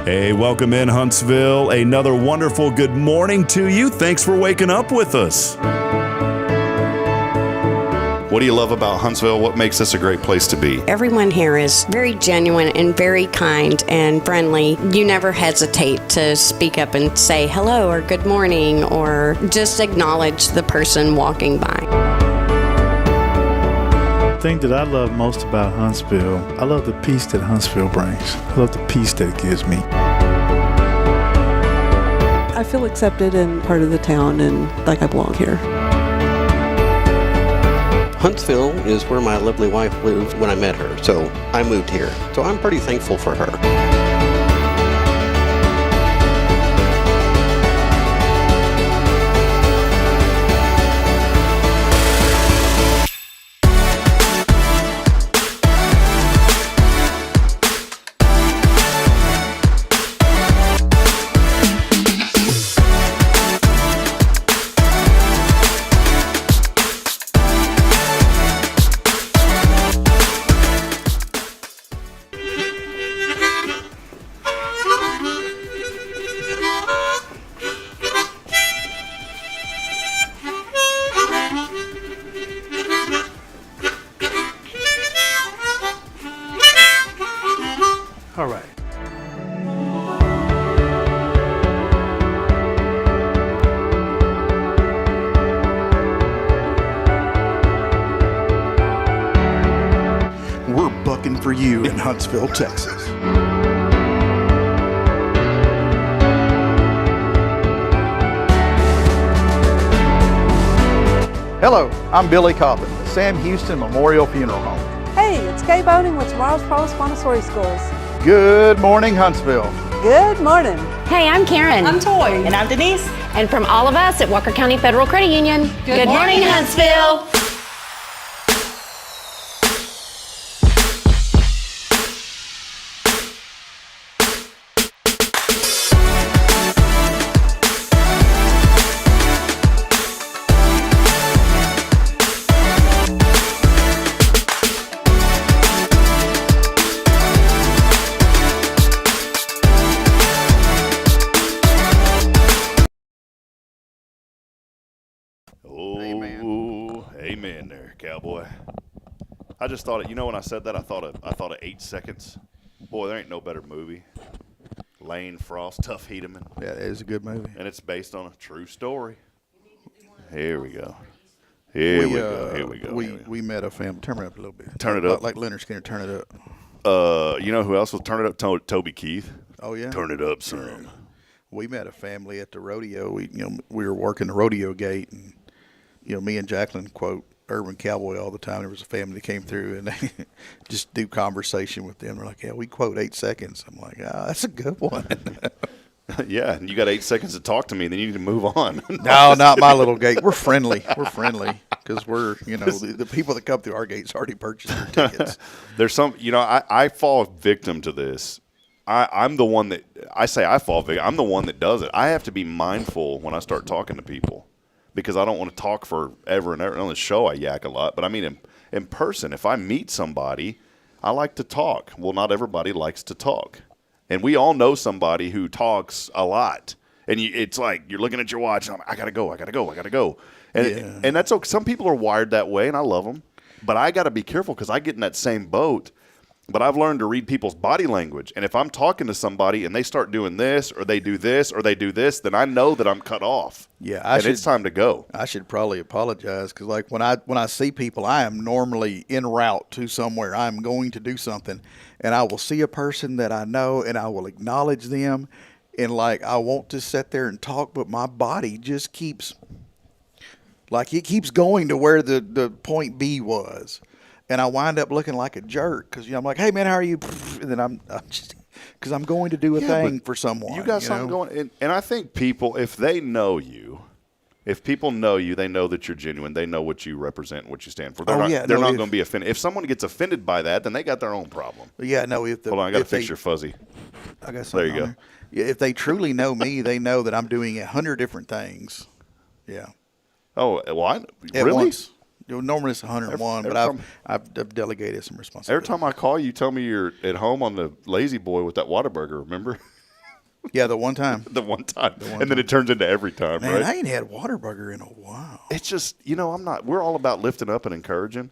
Hey, welcome in Huntsville. Another wonderful good morning to you. Thanks for waking up with us. What do you love about Huntsville? What makes this a great place to be? Everyone here is very genuine and very kind and friendly. You never hesitate to speak up and say hello or good morning or just acknowledge the person walking by. The thing that I love most about Huntsville, I love the peace that Huntsville brings. I love the peace that it gives me. I feel accepted and part of the town and like I belong here. Huntsville is where my lovely wife lived when I met her, so I moved here. So I'm pretty thankful for her. All right. We're bucking for you in Huntsville, Texas. Hello, I'm Billy Cobbin, Sam Houston Memorial Funeral Home. Hey, it's Kay Boning with Tomorrow's Provost Montessori Schools. Good morning, Huntsville. Good morning. Hey, I'm Karen. I'm Toy. And I'm Denise. And from all of us at Walker County Federal Credit Union, good morning, Huntsville. Amen there, cowboy. I just thought it, when I said that, I thought of 8 Seconds. Boy, there ain't no better movie. Lane Frost, Tough Hedeman. Yeah, it is a good movie. And it's based on a true story. Here we go. Here we go. We met a family. Turn it up a little bit. Turn it up. Like Leonard Skinner, turn it up. You know who else was turn it up? Toby Keith. Oh, yeah? Turn it up, son. Yeah. We met a family at the rodeo. We were working the rodeo gate, and me and Jacqueline quote Urban Cowboy all the time. There was a family that came through, and they just do conversation with them. They're like, yeah, we quote 8 seconds. I'm like, that's a good one. Yeah, and you got 8 seconds to talk to me, then you need to move on. No, not my little gate. We're friendly. We're friendly because we're, the people that come through our gates already purchased their tickets. There's some, I fall victim to this. I'm the one that, I say I fall victim. I'm the one that does it. I have to be mindful when I start talking to people, because I don't want to talk forever and ever. On the show, I yak a lot. But, I mean, in person, if I meet somebody, I like to talk. Well, not everybody likes to talk. And we all know somebody who talks a lot. And it's like you're looking at your watch, and I got to go. And that's okay. Some people are wired that way, and I love them. But I got to be careful because I get in that same boat. But I've learned to read people's body language. And if I'm talking to somebody and they start doing this or they do this or they do this, then I know that I'm cut off. Yeah, it's time to go. I should probably apologize because, like, when I see people, I am normally en route to somewhere. I'm going to do something, and I will see a person that I know, and I will acknowledge them, and, like, I want to sit there and talk, but my body just keeps, like, it keeps going to where the point B was. And I wind up looking like a jerk because I'm like, hey, man, how are you? And then I'm just because I'm going to do a thing for someone. You got something going. And I think people, if they know you, if people know you, they know that you're genuine. They know what you represent, what you stand for. They're not going to be offended. If someone gets offended by that, then they got their own problem. Yeah, no. Hold on, I got to fix your fuzzy. I got something. There you go. Yeah, if they truly know me, they know that I'm doing 100 different things. Yeah. Oh, what? At Really? Once. Normally it's 101, but I've delegated some responsibility. Every time I call you, tell me you're at home on the Lazy Boy with that Whataburger, remember? Yeah, the one time. The one time. And then it turns into every time, Man, right? I ain't had Whataburger in a while. It's just, we're all about lifting up and encouraging.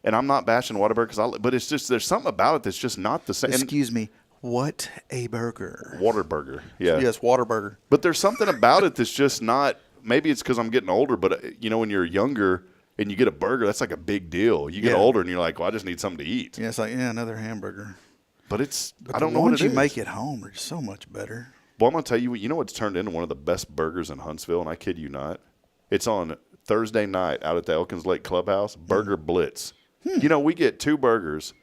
And I'm not bashing Whataburger, but it's just, there's something about it that's just not the same. Excuse me. What a burger. Whataburger, yeah. Yes, Whataburger. But there's something about it that's just not, maybe it's because I'm getting older, but, when you're younger and you get a burger, that's like a big deal. You get older and you're like, well, I just need something to eat. Yeah, it's like, another hamburger. But I don't the know what ones it you is. make at home are so much better. Well, I'm going to tell you, what's turned into one of the best burgers in Huntsville, and I kid you not. It's on Thursday night out at the Elkins Lake Clubhouse, Burger Blitz. We get 2 burgers.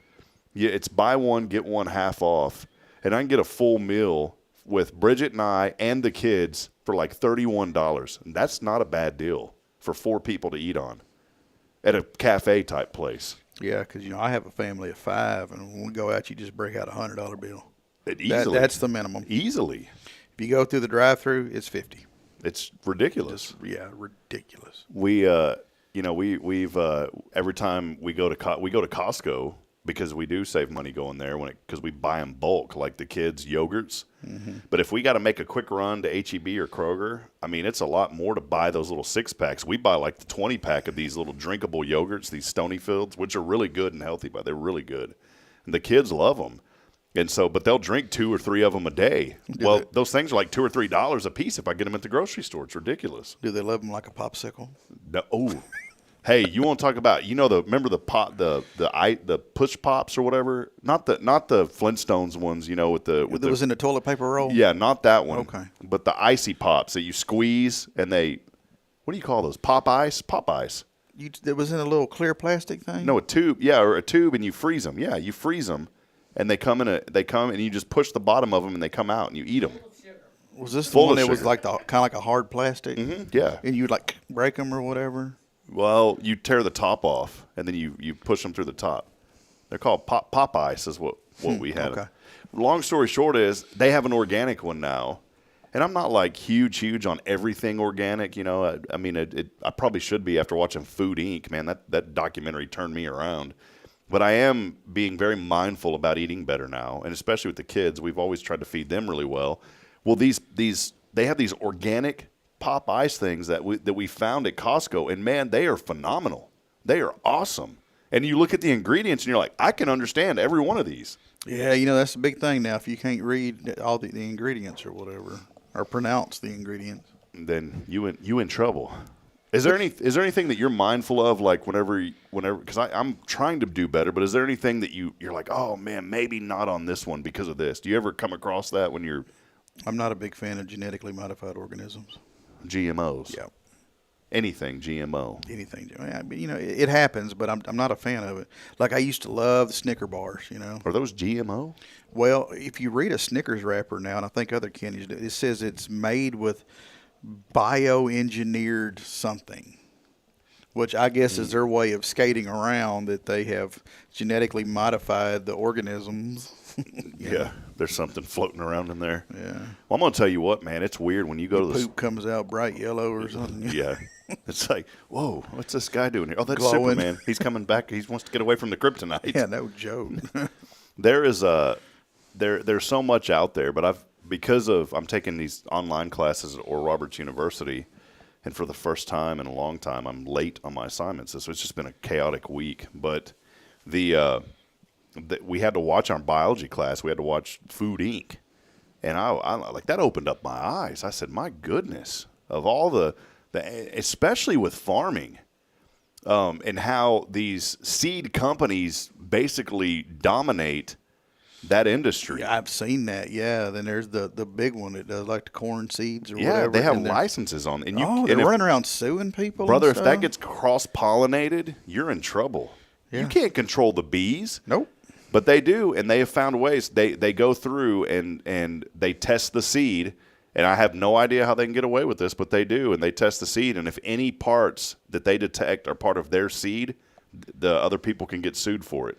Yeah, it's buy one, get one half off. And I can get a full meal with Bridget and I and the kids for like $31. And that's not a bad deal for 4 people to eat on at a cafe type place. Yeah, because, I have a family of 5, and when we go out, you just break out a $100 bill. Easily. That's the minimum. Easily. If you go through the drive-through, it's 50. It's ridiculous. Ridiculous. We, we've every time we go to Costco, because we do save money going there because we buy in bulk, like the kids' yogurts. Mm-hmm. But if we got to make a quick run to H-E-B or Kroger, it's a lot more to buy those little 6-packs. We buy like the 20-pack of these little drinkable yogurts, these Stonyfields, which are really good and healthy, but they're really good. And the kids love them. And so, but they'll drink 2 or 3 of them a day. Those things are like $2 or $3 a piece if I get them at the grocery store. It's ridiculous. Do they love them like a popsicle? No, hey, you want to talk about? Remember the push pops or whatever? Not the Flintstones ones. It was in the toilet paper roll. Yeah, not that one. Okay. But the icy pops that you squeeze and what do you call those? Pop ice. It was in a little clear plastic thing. No, a tube. Yeah, or a tube, and you freeze them. Yeah, you freeze them. And they come and you just push the bottom of them and they come out and you eat them. Was this the Full one of that was sugar. like kind of like a hard plastic? Mm-hmm, yeah. And you'd like break them or whatever? Well, you tear the top off and then you push them through the top. They're called pop ice is what we had. Okay. Long story short is they have an organic one now. And I'm not like huge on everything organic. I probably should be after watching Food Inc. Man, that documentary turned me around. But I am being very mindful about eating better now, and especially with the kids. We've always tried to feed them really well. Well, they have these organic pop ice things that we found at Costco, and man, they are phenomenal. They are awesome. And you look at the ingredients, and you're like, I can understand every one of these. Yeah, that's the big thing now. If you can't read all the ingredients or whatever, or pronounce the ingredients, then you in trouble. Is there anything that you're mindful of, like whenever? Because I'm trying to do better, but is there anything that you're like, oh man, maybe not on this one because of this? Do you ever come across that when you're? I'm not a big fan of genetically modified organisms. GMOs. Yeah. Anything GMO. Anything. Yeah, but, it happens, but I'm not a fan of it. Like I used to love the Snicker bars. Are those GMO? Well, if you read a Snickers wrapper now, and I think other candies do, it says it's made with bioengineered something, which I guess is their way of skating around that they have genetically modified the organisms. Yeah, there's something floating around in there. Yeah. Well, I'm going to tell you what, man. It's weird when you go to the Poop comes out bright yellow or something. Yeah. It's like, whoa, what's this guy doing here? Oh, that's Glowing. Superman. He's coming back. He wants to get away from the kryptonite. Yeah, no joke. There's so much out there, but I'm taking these online classes at Oral Roberts University, and for the first time in a long time, I'm late on my assignments. So it's just been a chaotic week. But we had to watch our biology class. We had to watch Food Inc. And I like that opened up my eyes. I said, my goodness, of all the especially with farming, and how these seed companies basically dominate that industry. Yeah, I've seen that. Yeah, then there's the big one that does like the corn seeds or yeah, whatever. they have and licenses on, and they're running around suing people. Brother, and if that stuff? gets cross-pollinated, you're in trouble. Yeah. You can't control the bees. Nope. But they do, and they have found ways. They go through and they test the seed, and I have no idea how they can get away with this, but they do, and they test the seed, and if any parts that they detect are part of their seed, the other people can get sued for it.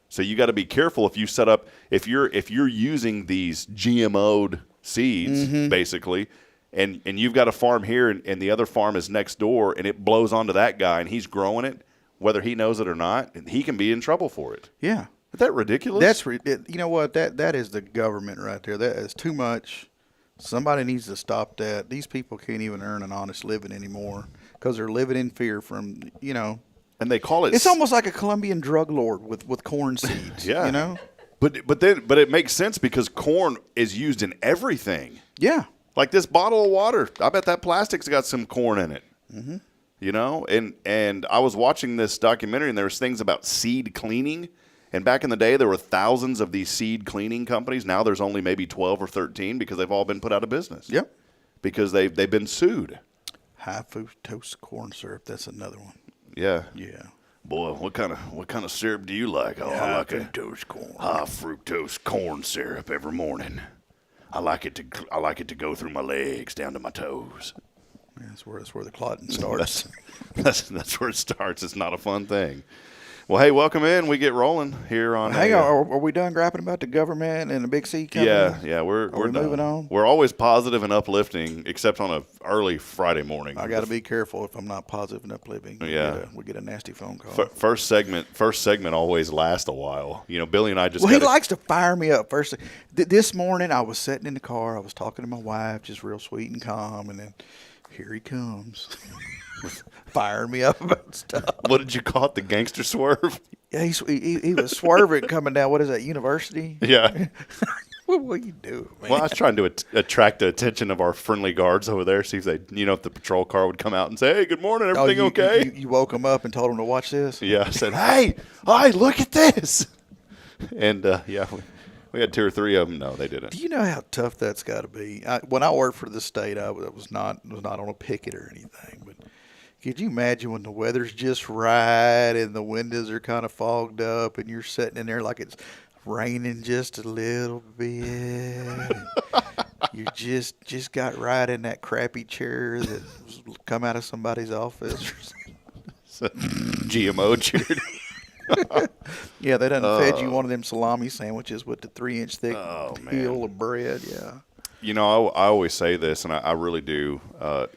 So you got to be careful if you set up if you're using these GMO'd seeds basically, and you've got a farm here and the other farm is next door, and it blows onto that guy and he's growing it, whether he knows it or not, and he can be in trouble for it. Yeah. Is that ridiculous? That's you know what, that is the government right there. That is too much. Somebody needs to stop that. These people can't even earn an honest living anymore because they're living in fear from, And they call it. It's almost like a Colombian drug lord with corn seeds. Yeah. But it makes sense because corn is used in everything. Yeah. Like this bottle of water, I bet that plastic's got some corn in it. Mm-hmm. And I was watching this documentary, and there was things about seed cleaning. And back in the day, there were thousands of these seed cleaning companies. Now there's only maybe 12 or 13 because they've all been put out of business. Yep. Because they've been sued. High fructose corn syrup. That's another one. Yeah. Yeah. Boy, what kind of syrup do you like? Oh, I like fructose corn. high fructose corn syrup every morning. I like it to go through my legs down to my toes. Yeah, that's where the clotting starts. That's where it starts. It's not a fun thing. Well, hey, welcome in. We get rolling here on. Hang on, are we done grapping about the government and the big C company? Yeah, we're we done. moving on? We're always positive and uplifting, except on a early Friday morning. I got to be careful if I'm not positive and uplifting. Yeah. We get a nasty phone call. First segment always lasts a while. Billy and I just. Well, he likes to fire me up first. This morning, I was sitting in the car. I was talking to my wife, just real sweet and calm, and then here he comes. Firing me up about stuff. What did you call it? The gangster swerve? Yeah, he was swerving coming down. What is that, University? Yeah. What are you doing, man? Well, I was trying to attract the attention of our friendly guards over there, see if they, if the patrol car would come out and say, "Hey, good morning, everything okay?" You woke him up and told him to watch this? Yeah, I said, "Hey, look at this." And we had 2 or 3 of them. No, they didn't. Do you know how tough that's got to be? When I worked for the state, I was not on a picket or anything, but could you imagine when the weather's just right and the windows are kind of fogged up and you're sitting in there like it's raining just a little bit? You just got right in that crappy chair that come out of somebody's office. GMO chair. Yeah, they done fed you one of them salami sandwiches with the 3-inch thick peel of bread. Yeah. I always say this, and I really do. I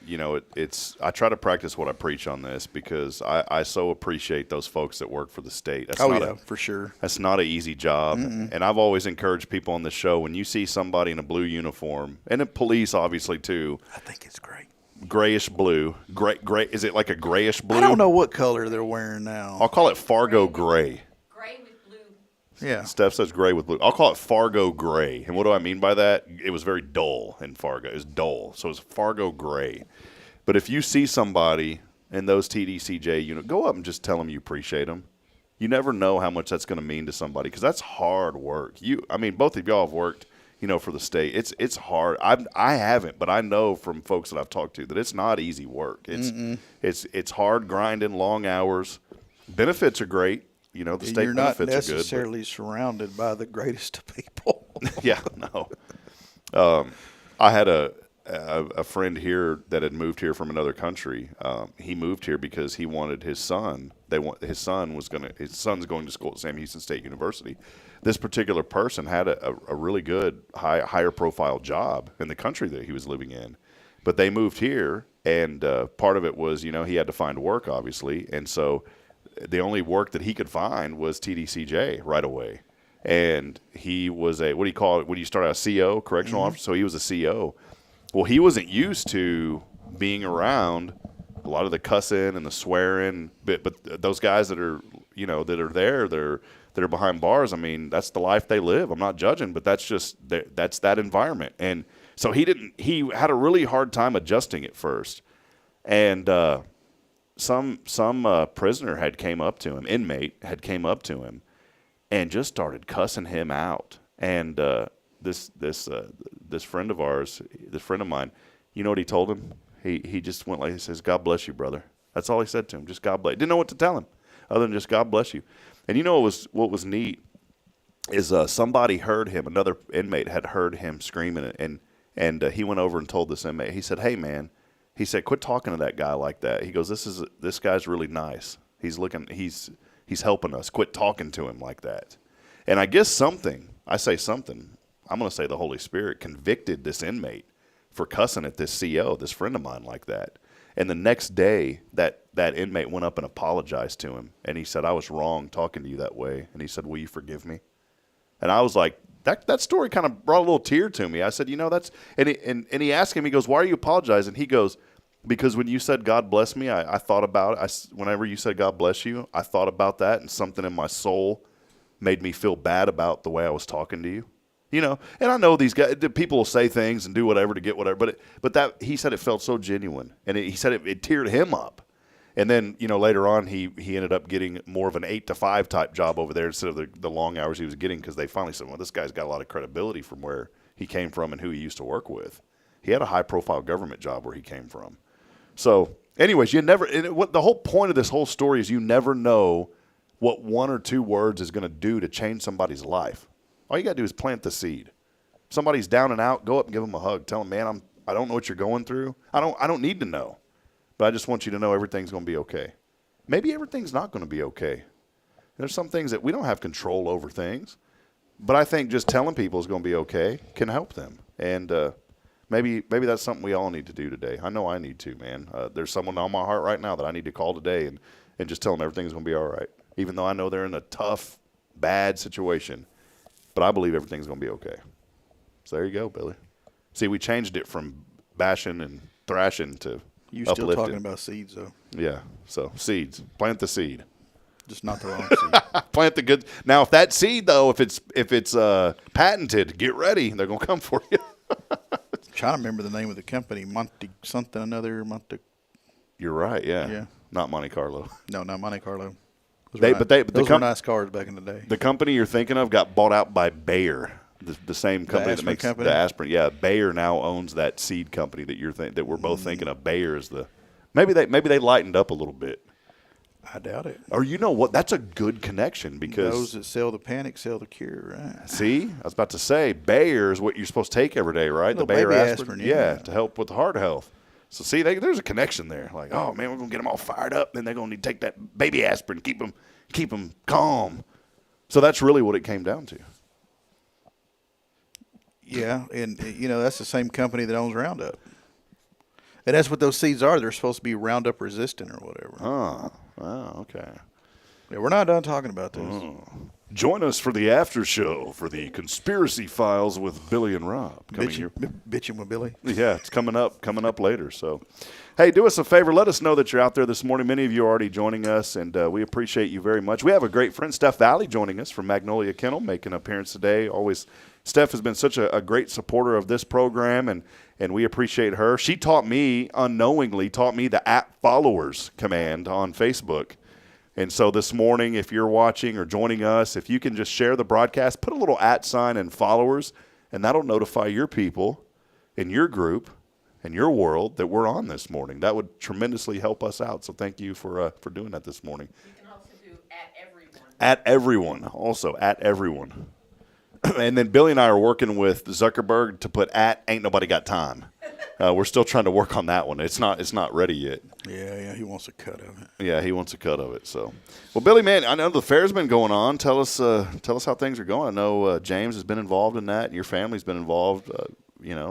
try to practice what I preach on this because I so appreciate those folks that work for the state. That's for sure. That's not an easy job. And I've always encouraged people on the show, when you see somebody in a blue uniform, and in police obviously too. I think it's great. Grayish blue. Gray. Is it like a grayish blue? I don't know what color they're wearing now. I'll call it Fargo gray. Gray with blue. Yeah. Steph says gray with blue. I'll call it Fargo gray. And what do I mean by that? It was very dull in Fargo. It was dull. So it's Fargo gray. But if you see somebody in those TDCJ go up and just tell them you appreciate them. You never know how much that's going to mean to somebody because that's hard work. Both of y'all have worked, for the state. It's hard. I haven't, but I know from folks that I've talked to that it's not easy work. It's hard grinding, long hours. Benefits are great. The state You're not benefits are good. necessarily surrounded by the greatest of people. Yeah, no. I had a friend here that had moved here from another country. He moved here because he wanted his son. His son's going to school at Sam Houston State University. This particular person had a really good higher profile job in the country that he was living in, but they moved here, and part of it was he had to find work obviously, and so the only work that he could find was TDCJ right away. And he was what do you call it when you start out, a CO, correctional officer? So he was a CO. Well, he wasn't used to being around a lot of the cussing and the swearing, but those guys that are that are behind bars, that's the life they live. I'm not judging, but that's that environment. And so he had a really hard time adjusting at first. And some prisoner had came up to him, inmate had came up to him and just started cussing him out. And this friend of ours, this friend of mine, you know what he told him? He just went like, he says, "God bless you, brother." That's all he said to him. Just God bless. Didn't know what to tell him other than just God bless you. And what was neat is somebody heard him. Another inmate had heard him screaming, and he went over and told this inmate. He said, "Hey, man," he said, "quit talking to that guy like that." He goes, "This guy's really nice. He's helping us. Quit talking to him like that." And I guess I'm going to say the Holy Spirit convicted this inmate for cussing at this CO, this friend of mine, like that. And the next day, that inmate went up and apologized to him. And he said, "I was wrong talking to you that way." And he said, "Will you forgive me?" And I was like, That story kind of brought a little tear to me. I said, that's and he asked him. He goes, "Why are you apologizing?" He goes, "Because when you said God bless me, I thought about it. Whenever you said God bless you, I thought about that, and something in my soul made me feel bad about the way I was talking to you." And I know these guys, people will say things and do whatever to get whatever, but that he said it felt so genuine, and he said it teared him up. And then, later on, he ended up getting more of an 8-to-5 type job over there instead of the long hours he was getting, because they finally said, well, this guy's got a lot of credibility from where he came from and who he used to work with. He had a high-profile government job where he came from. So, anyways, the whole point of this whole story is you never know what 1 or 2 words is going to do to change somebody's life. All you got to do is plant the seed. If somebody's down and out, go up and give them a hug. Tell them, man, I don't know what you're going through. I don't need to know. But I just want you to know everything's going to be okay. Maybe everything's not going to be okay. There's some things that we don't have control over things. But I think just telling people is going to be okay can help them. And maybe that's something we all need to do today. I know I need to, man. There's someone on my heart right now that I need to call today and just tell them everything's going to be all right. Even though I know they're in a tough, bad situation. But I believe everything's going to be okay. So there you go, Billy. See, we changed it from bashing and thrashing to You still uplifting. talking about seeds, though. Yeah, so seeds. Plant the seed. Just not the wrong seed. Plant the good. Now, if that seed, though, if it's patented, get ready. They're going to come for you. Trying to remember the name of the company. Monte something another. Monte. You're right, yeah. Yeah. Not Monte Carlo. No, not Monte Carlo. Those were nice cars back in the day. The company you're thinking of got bought out by Bayer, the same company that makes company? the aspirin. Yeah, Bayer now owns that seed company that we're both thinking of. Bayer is maybe they lightened up a little bit. I doubt it. Or you know what? That's a good connection because Those that sell the panic sell the cure, right? See, I was about to say Bayer is what you're supposed to take every day, right? The Bayer baby aspirin, aspirin, yeah, yeah. to help with the heart health. So see, there's a connection there. Like, oh man, we're gonna get them all fired up, then they're gonna need to take that baby aspirin, keep them calm. So that's really what it came down to. Yeah, and that's the same company that owns Roundup, and that's what those seeds are. They're supposed to be Roundup resistant or whatever. Oh, okay. Yeah, we're not done talking about this. Join us for the after show for the Conspiracy Files with Billy and Rob. Bitching with Billy. Yeah, it's coming up later. So, hey, do us a favor. Let us know that you're out there this morning. Many of you are already joining us, and we appreciate you very much. We have a great friend, Steph Valley, joining us from Magnolia Kennel, making an appearance today. Always, Steph has been such a great supporter of this program, and we appreciate her. She unknowingly taught me the @followers command on Facebook. And so this morning, if you're watching or joining us, if you can just share the broadcast, put a little @ and followers, and that'll notify your people in your group and your world that we're on this morning. That would tremendously help us out. So thank you for doing that this morning. You can also do @everyone. @everyone, also @everyone. And then Billy and I are working with Zuckerberg to put @ain't nobody got time. We're still trying to work on that one. It's not ready yet. Yeah, he wants a cut of it. Yeah, he wants a cut of it. So, well, Billy, man, I know the fair's been going on. Tell us how things are going. I know James has been involved in that, and your family's been involved,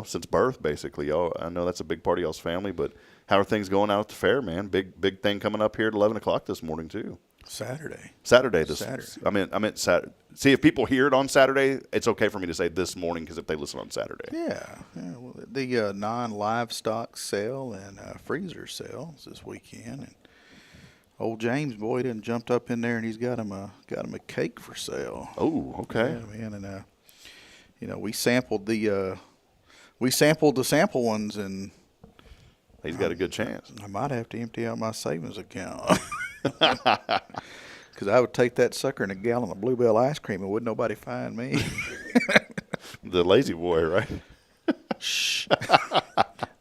since birth, basically. I know that's a big part of y'all's family. But how are things going out at the fair, man? Big thing coming up here at 11 o'clock this morning too. Saturday. Saturday. I meant Saturday. See, if people hear it on Saturday, it's okay for me to say this morning because if they listen on Saturday. Yeah. Well, the non-livestock sale and freezer sales this weekend, and old James boy done jumped up in there and he's got him a cake for sale. Oh, okay. Yeah, man, and we sampled the sample ones, and he's got a good chance. I might have to empty out my savings account. Because I would take that sucker and a gallon of Bluebell ice cream and wouldn't nobody find me. The lazy boy, right? Shh.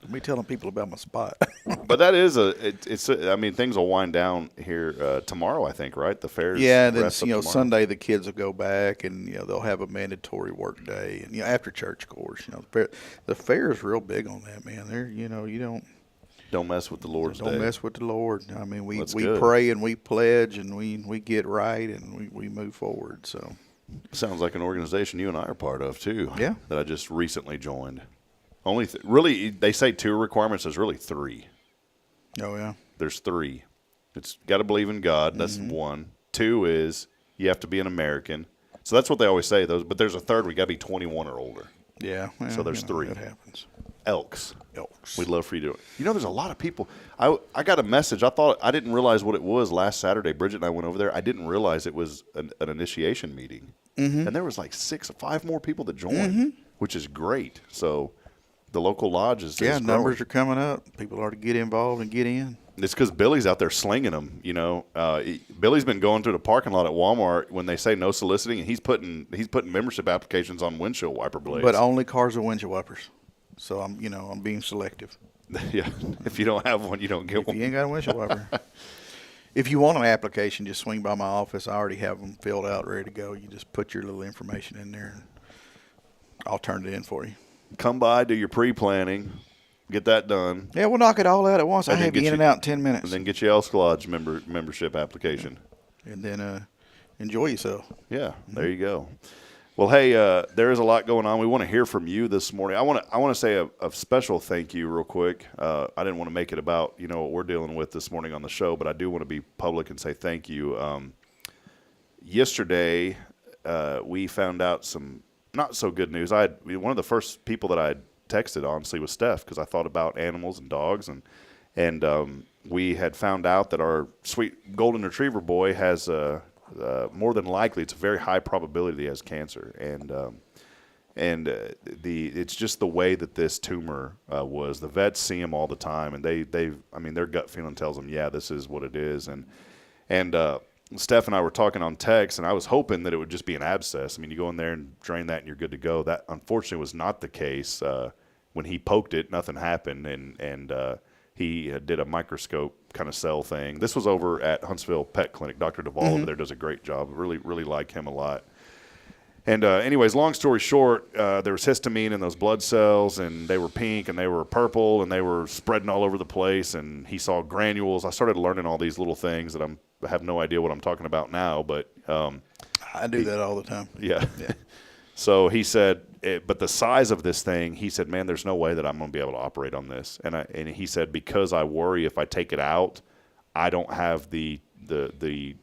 Me telling people about my spot. But that is things will wind down here tomorrow, I think, right? The fair's yeah, then tomorrow. Sunday the kids will go back and they'll have a mandatory work day and after church, of course. The fair is real big on that, man. There, you don't mess with the Lord's day. Don't mess with the Lord. I mean, we good. pray and we pledge and we get right and we move forward. So sounds like an organization you and I are part of too. Yeah, that I just recently joined. Only really, they say 2 requirements. There's really 3. Oh yeah, there's 3. It's got to believe in God. That's 1. 2 is you have to be an American. So that's what they always say. But there's a third. We got to be 21 or older. Yeah. Well, So there's 3. That happens. Elks. Elks. We'd love for you to do it. You know, there's a lot of people. I got a message. I didn't realize what it was last Saturday. Bridget and I went over there. I didn't realize it was an initiation meeting. And there was like 5 more people that joined, which is great. So the local lodge is Yeah, growing. numbers are coming up. People are to get involved and get in. It's because Billy's out there slinging them. You know, Billy's been going through the parking lot at Walmart when they say no soliciting, and he's putting membership applications on windshield wiper blades. But only cars with windshield wipers. So I'm being selective. Yeah, if you don't have one, you don't get If one. you ain't got a windshield wiper. If you want an application, just swing by my office. I already have them filled out, ready to go. You just put your little information in there, and I'll turn it in for you. Come by, do your pre-planning, get that done, Yeah, we'll knock it all out at once. I And then have you get in you- and out in 10 minutes. and then get your Elks Lodge membership application. And then enjoy yourself. Yeah, there you go. Well, hey, there is a lot going on. We want to hear from you this morning. I want to say a special thank you real quick. I didn't want to make it about what we're dealing with this morning on the show, but I do want to be public and say thank you. Yesterday, we found out some not so good news. One of the first people that I had texted, honestly, was Steph, because I thought about animals and dogs, and we had found out that our sweet golden retriever boy has more than likely, it's a very high probability that he has cancer, and it's just the way that this tumor was. The vets see him all the time, and their gut feeling tells them, yeah, this is what it is, and Steph and I were talking on text, and I was hoping that it would just be an abscess. I mean, you go in there and drain that, and you're good to go. That unfortunately was not the case. When he poked it, nothing happened, and he did a microscope kind of cell thing. This was over at Huntsville Pet Clinic. Dr. Duvall over there does a great job. Really, really like him a lot. And anyways, long story short, there was histamine in those blood cells, and they were pink, and they were purple, and they were spreading all over the place, and he saw granules. I started learning all these little things that I have no idea what I'm talking about now, but I do that all the time. yeah. So he said, but the size of this thing, he said, man, there's no way that I'm going to be able to operate on this. And he said, because I worry if I take it out, I don't have the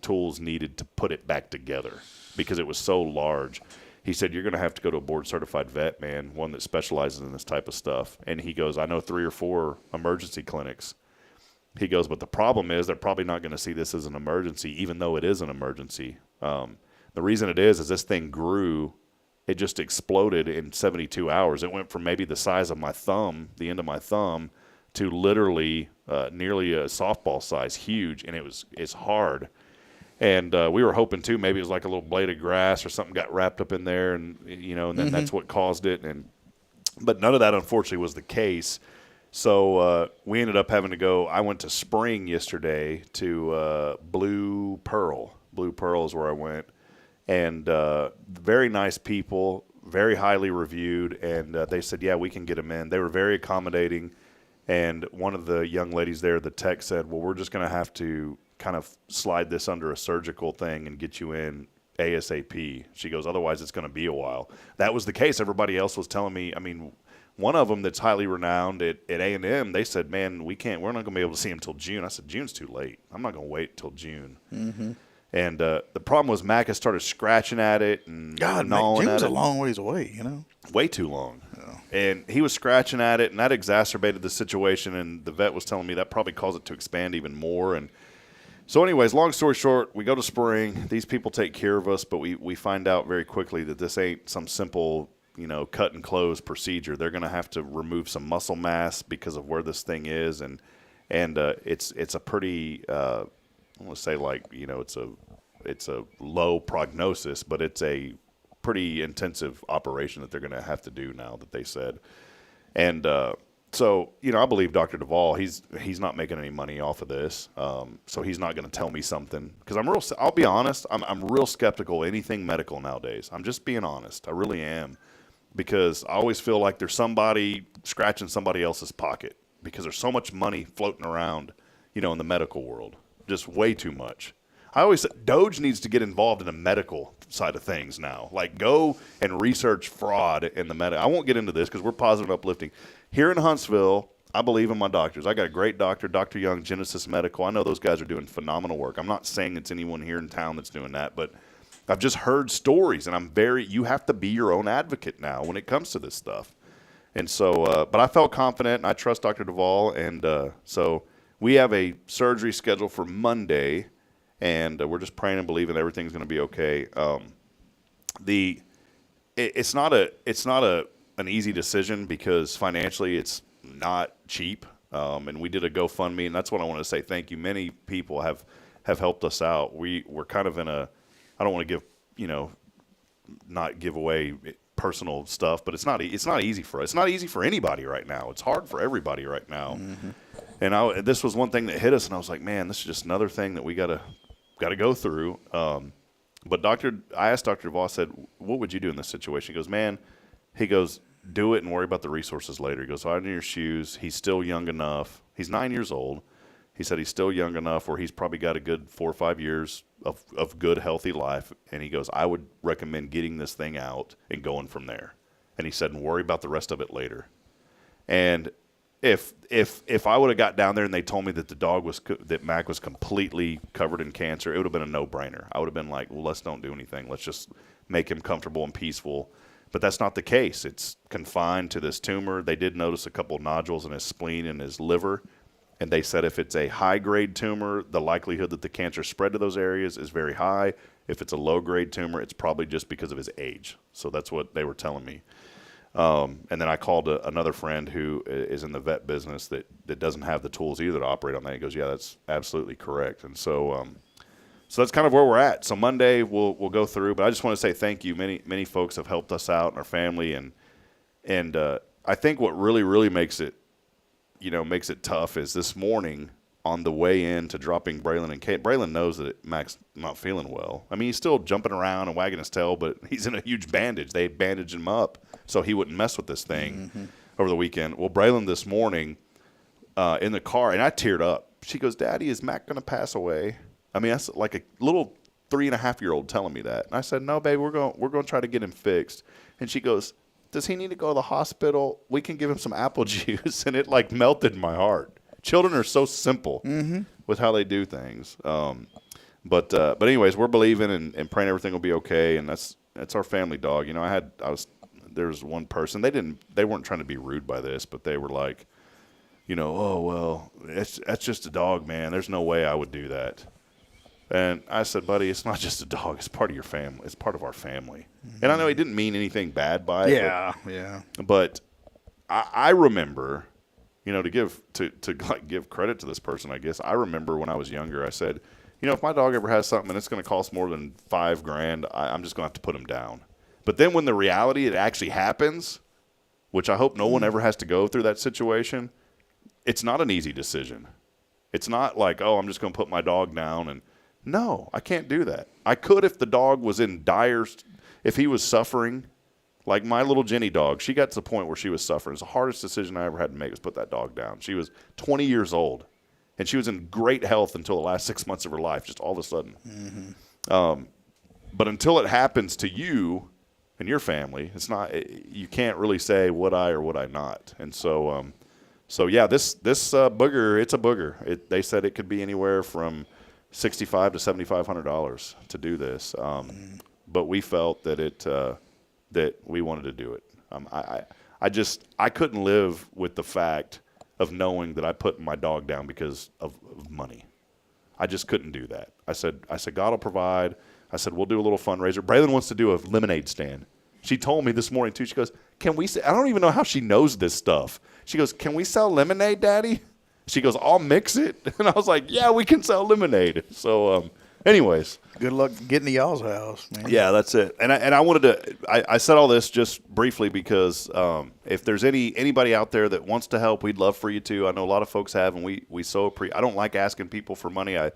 tools needed to put it back together because it was so large. He said, you're going to have to go to a board-certified vet, man, one that specializes in this type of stuff. And he goes, I know 3 or 4 emergency clinics. He goes, but the problem is they're probably not going to see this as an emergency, even though it is an emergency. The reason it is this thing grew. It just exploded in 72 hours. It went from maybe the size of my thumb, the end of my thumb, to literally nearly a softball size, huge, and it's hard. And we were hoping too, maybe it was like a little blade of grass or something got wrapped up in there, and and then that's what caused it. But none of that, unfortunately, was the case. So we ended up having to go. I went to Spring yesterday to Blue Pearl. Blue Pearl is where I went. And very nice people, very highly reviewed, and they said, yeah, we can get them in. They were very accommodating, and one of the young ladies there, the tech, said, well, we're just going to have to kind of slide this under a surgical thing and get you in ASAP. She goes, otherwise it's going to be a while. That was the case. Everybody else was telling me, I mean, one of them that's highly renowned at A&M, they said, man, we're not going to be able to see him until June. I said, June's too late. I'm not going to wait until June. Mm-hmm. And the problem was Mac has started scratching at it and gnawing June's at it. a long ways away, Way too long. Yeah. And he was scratching at it, and that exacerbated the situation, and the vet was telling me that probably caused it to expand even more. And so anyways, long story short, we go to Spring. These people take care of us, but we find out very quickly that this ain't some simple, cut and close procedure. They're going to have to remove some muscle mass because of where this thing is, and it's a pretty I want to say it's a low prognosis, but it's a pretty intensive operation that they're going to have to do now that they said. And so, I believe Dr. Duvall, he's not making any money off of this. So he's not going to tell me something because I'll be honest, I'm real skeptical of anything medical nowadays. I'm just being honest. I really am, because I always feel like there's somebody scratching somebody else's pocket because there's so much money floating around, in the medical world. Just way too much. I always say Doge needs to get involved in the medical side of things now. Like, go and research fraud in the medical. I won't get into this because we're positive uplifting. Here in Huntsville, I believe in my doctors. I got a great doctor, Dr. Young, Genesis Medical. I know those guys are doing phenomenal work. I'm not saying it's anyone here in town that's doing that, but I've just heard stories, and you have to be your own advocate now when it comes to this stuff. And so, but I felt confident, and I trust Dr. Duvall, and so we have a surgery scheduled for Monday, and we're just praying and believing everything's going to be okay. It's not an easy decision because financially it's not cheap, and we did a GoFundMe, and that's what I want to say. Thank you. Many people have helped us out. We're kind of in a, I don't want to not give away personal stuff, but it's not easy for us. It's not easy for anybody right now. It's hard for everybody right now. Mm-hmm. And this was one thing that hit us, and I was like, man, this is just another thing that we gotta go through. But I asked Dr. Duvall, I said, what would you do in this situation? He goes, do it and worry about the resources later. He goes, I'm in your shoes. He's still young enough. He's 9 years old. He said he's still young enough where he's probably got a good 4 or 5 years of good, healthy life. And he goes, I would recommend getting this thing out and going from there. And he said, and worry about the rest of it later. And if I would have got down there and they told me that that Mac was completely covered in cancer, it would have been a no-brainer. I would have been like, well, let's don't do anything. Let's just make him comfortable and peaceful. But that's not the case. It's confined to this tumor. They did notice a couple nodules in his spleen and his liver. And they said if it's a high-grade tumor, the likelihood that the cancer spread to those areas is very high. If it's a low-grade tumor, it's probably just because of his age. So that's what they were telling me. And then I called another friend who is in the vet business that doesn't have the tools either to operate on that. He goes, yeah, that's absolutely correct. And so so that's kind of where we're at. So Monday we'll go through. But I just want to say thank you. Many folks have helped us out and our family. And I think what really, really makes it tough is this morning on the way in to dropping Braylon and Kate. Braylon knows that Mac's not feeling well. I mean, he's still jumping around and wagging his tail, but he's in a huge bandage. They bandaged him up so he wouldn't mess with this thing over the weekend. Well, Braylon this morning in the car, and I teared up. She goes, Daddy, is Mac going to pass away? I mean, that's like a little 3.5-year-old telling me that. And I said, no, babe, we're going to try to get him fixed. And she goes, does he need to go to the hospital? We can give him some apple juice. And it like melted my heart. Children are so simple with how they do things. But anyways, we're believing and praying everything will be okay. And that's our family dog. There was one person, they weren't trying to be rude by this, but they were like, oh, well, that's just a dog, man. There's no way I would do that. And I said, buddy, it's not just a dog. It's part of your family. It's part of our family. Mm-hmm. And I know he didn't mean anything bad by it. Yeah. But I remember, to give credit to this person, I guess. I remember when I was younger, I said, if my dog ever has something and it's going to cost more than $5,000, I'm just going to have to put him down. But then when the reality, it actually happens, which I hope no one ever has to go through that situation, it's not an easy decision. It's not like, oh, I'm just going to put my dog down and no, I can't do that. I could if the dog was in if he was suffering, like my little Jenny dog, she got to the point where she was suffering. It's the hardest decision I ever had to make was put that dog down. She was 20 years old, and she was in great health until the last 6 months of her life, just all of a sudden. Mm-hmm. But until it happens to you and your family, you can't really say would I or would I not. And so, yeah, this booger, it's a booger. They said it could be anywhere from $6,500 to $7,500 to do this, but we felt that that we wanted to do it. I couldn't live with the fact of knowing that I put my dog down because of money. I just couldn't do that. I said God will provide. I said we'll do a little fundraiser. Braylon wants to do a lemonade stand. She told me this morning too. She goes, "Can we?" I don't even know how she knows this stuff. She goes, "Can we sell lemonade, Daddy?" She goes, "I'll mix it." And I was like, yeah, we can sell lemonade. So anyways. Good luck getting to y'all's house, man. Yeah, that's it. And I wanted to I said all this just briefly because if there's anybody out there that wants to help, we'd love for you to. I know a lot of folks have, and we so I don't like asking people for money. I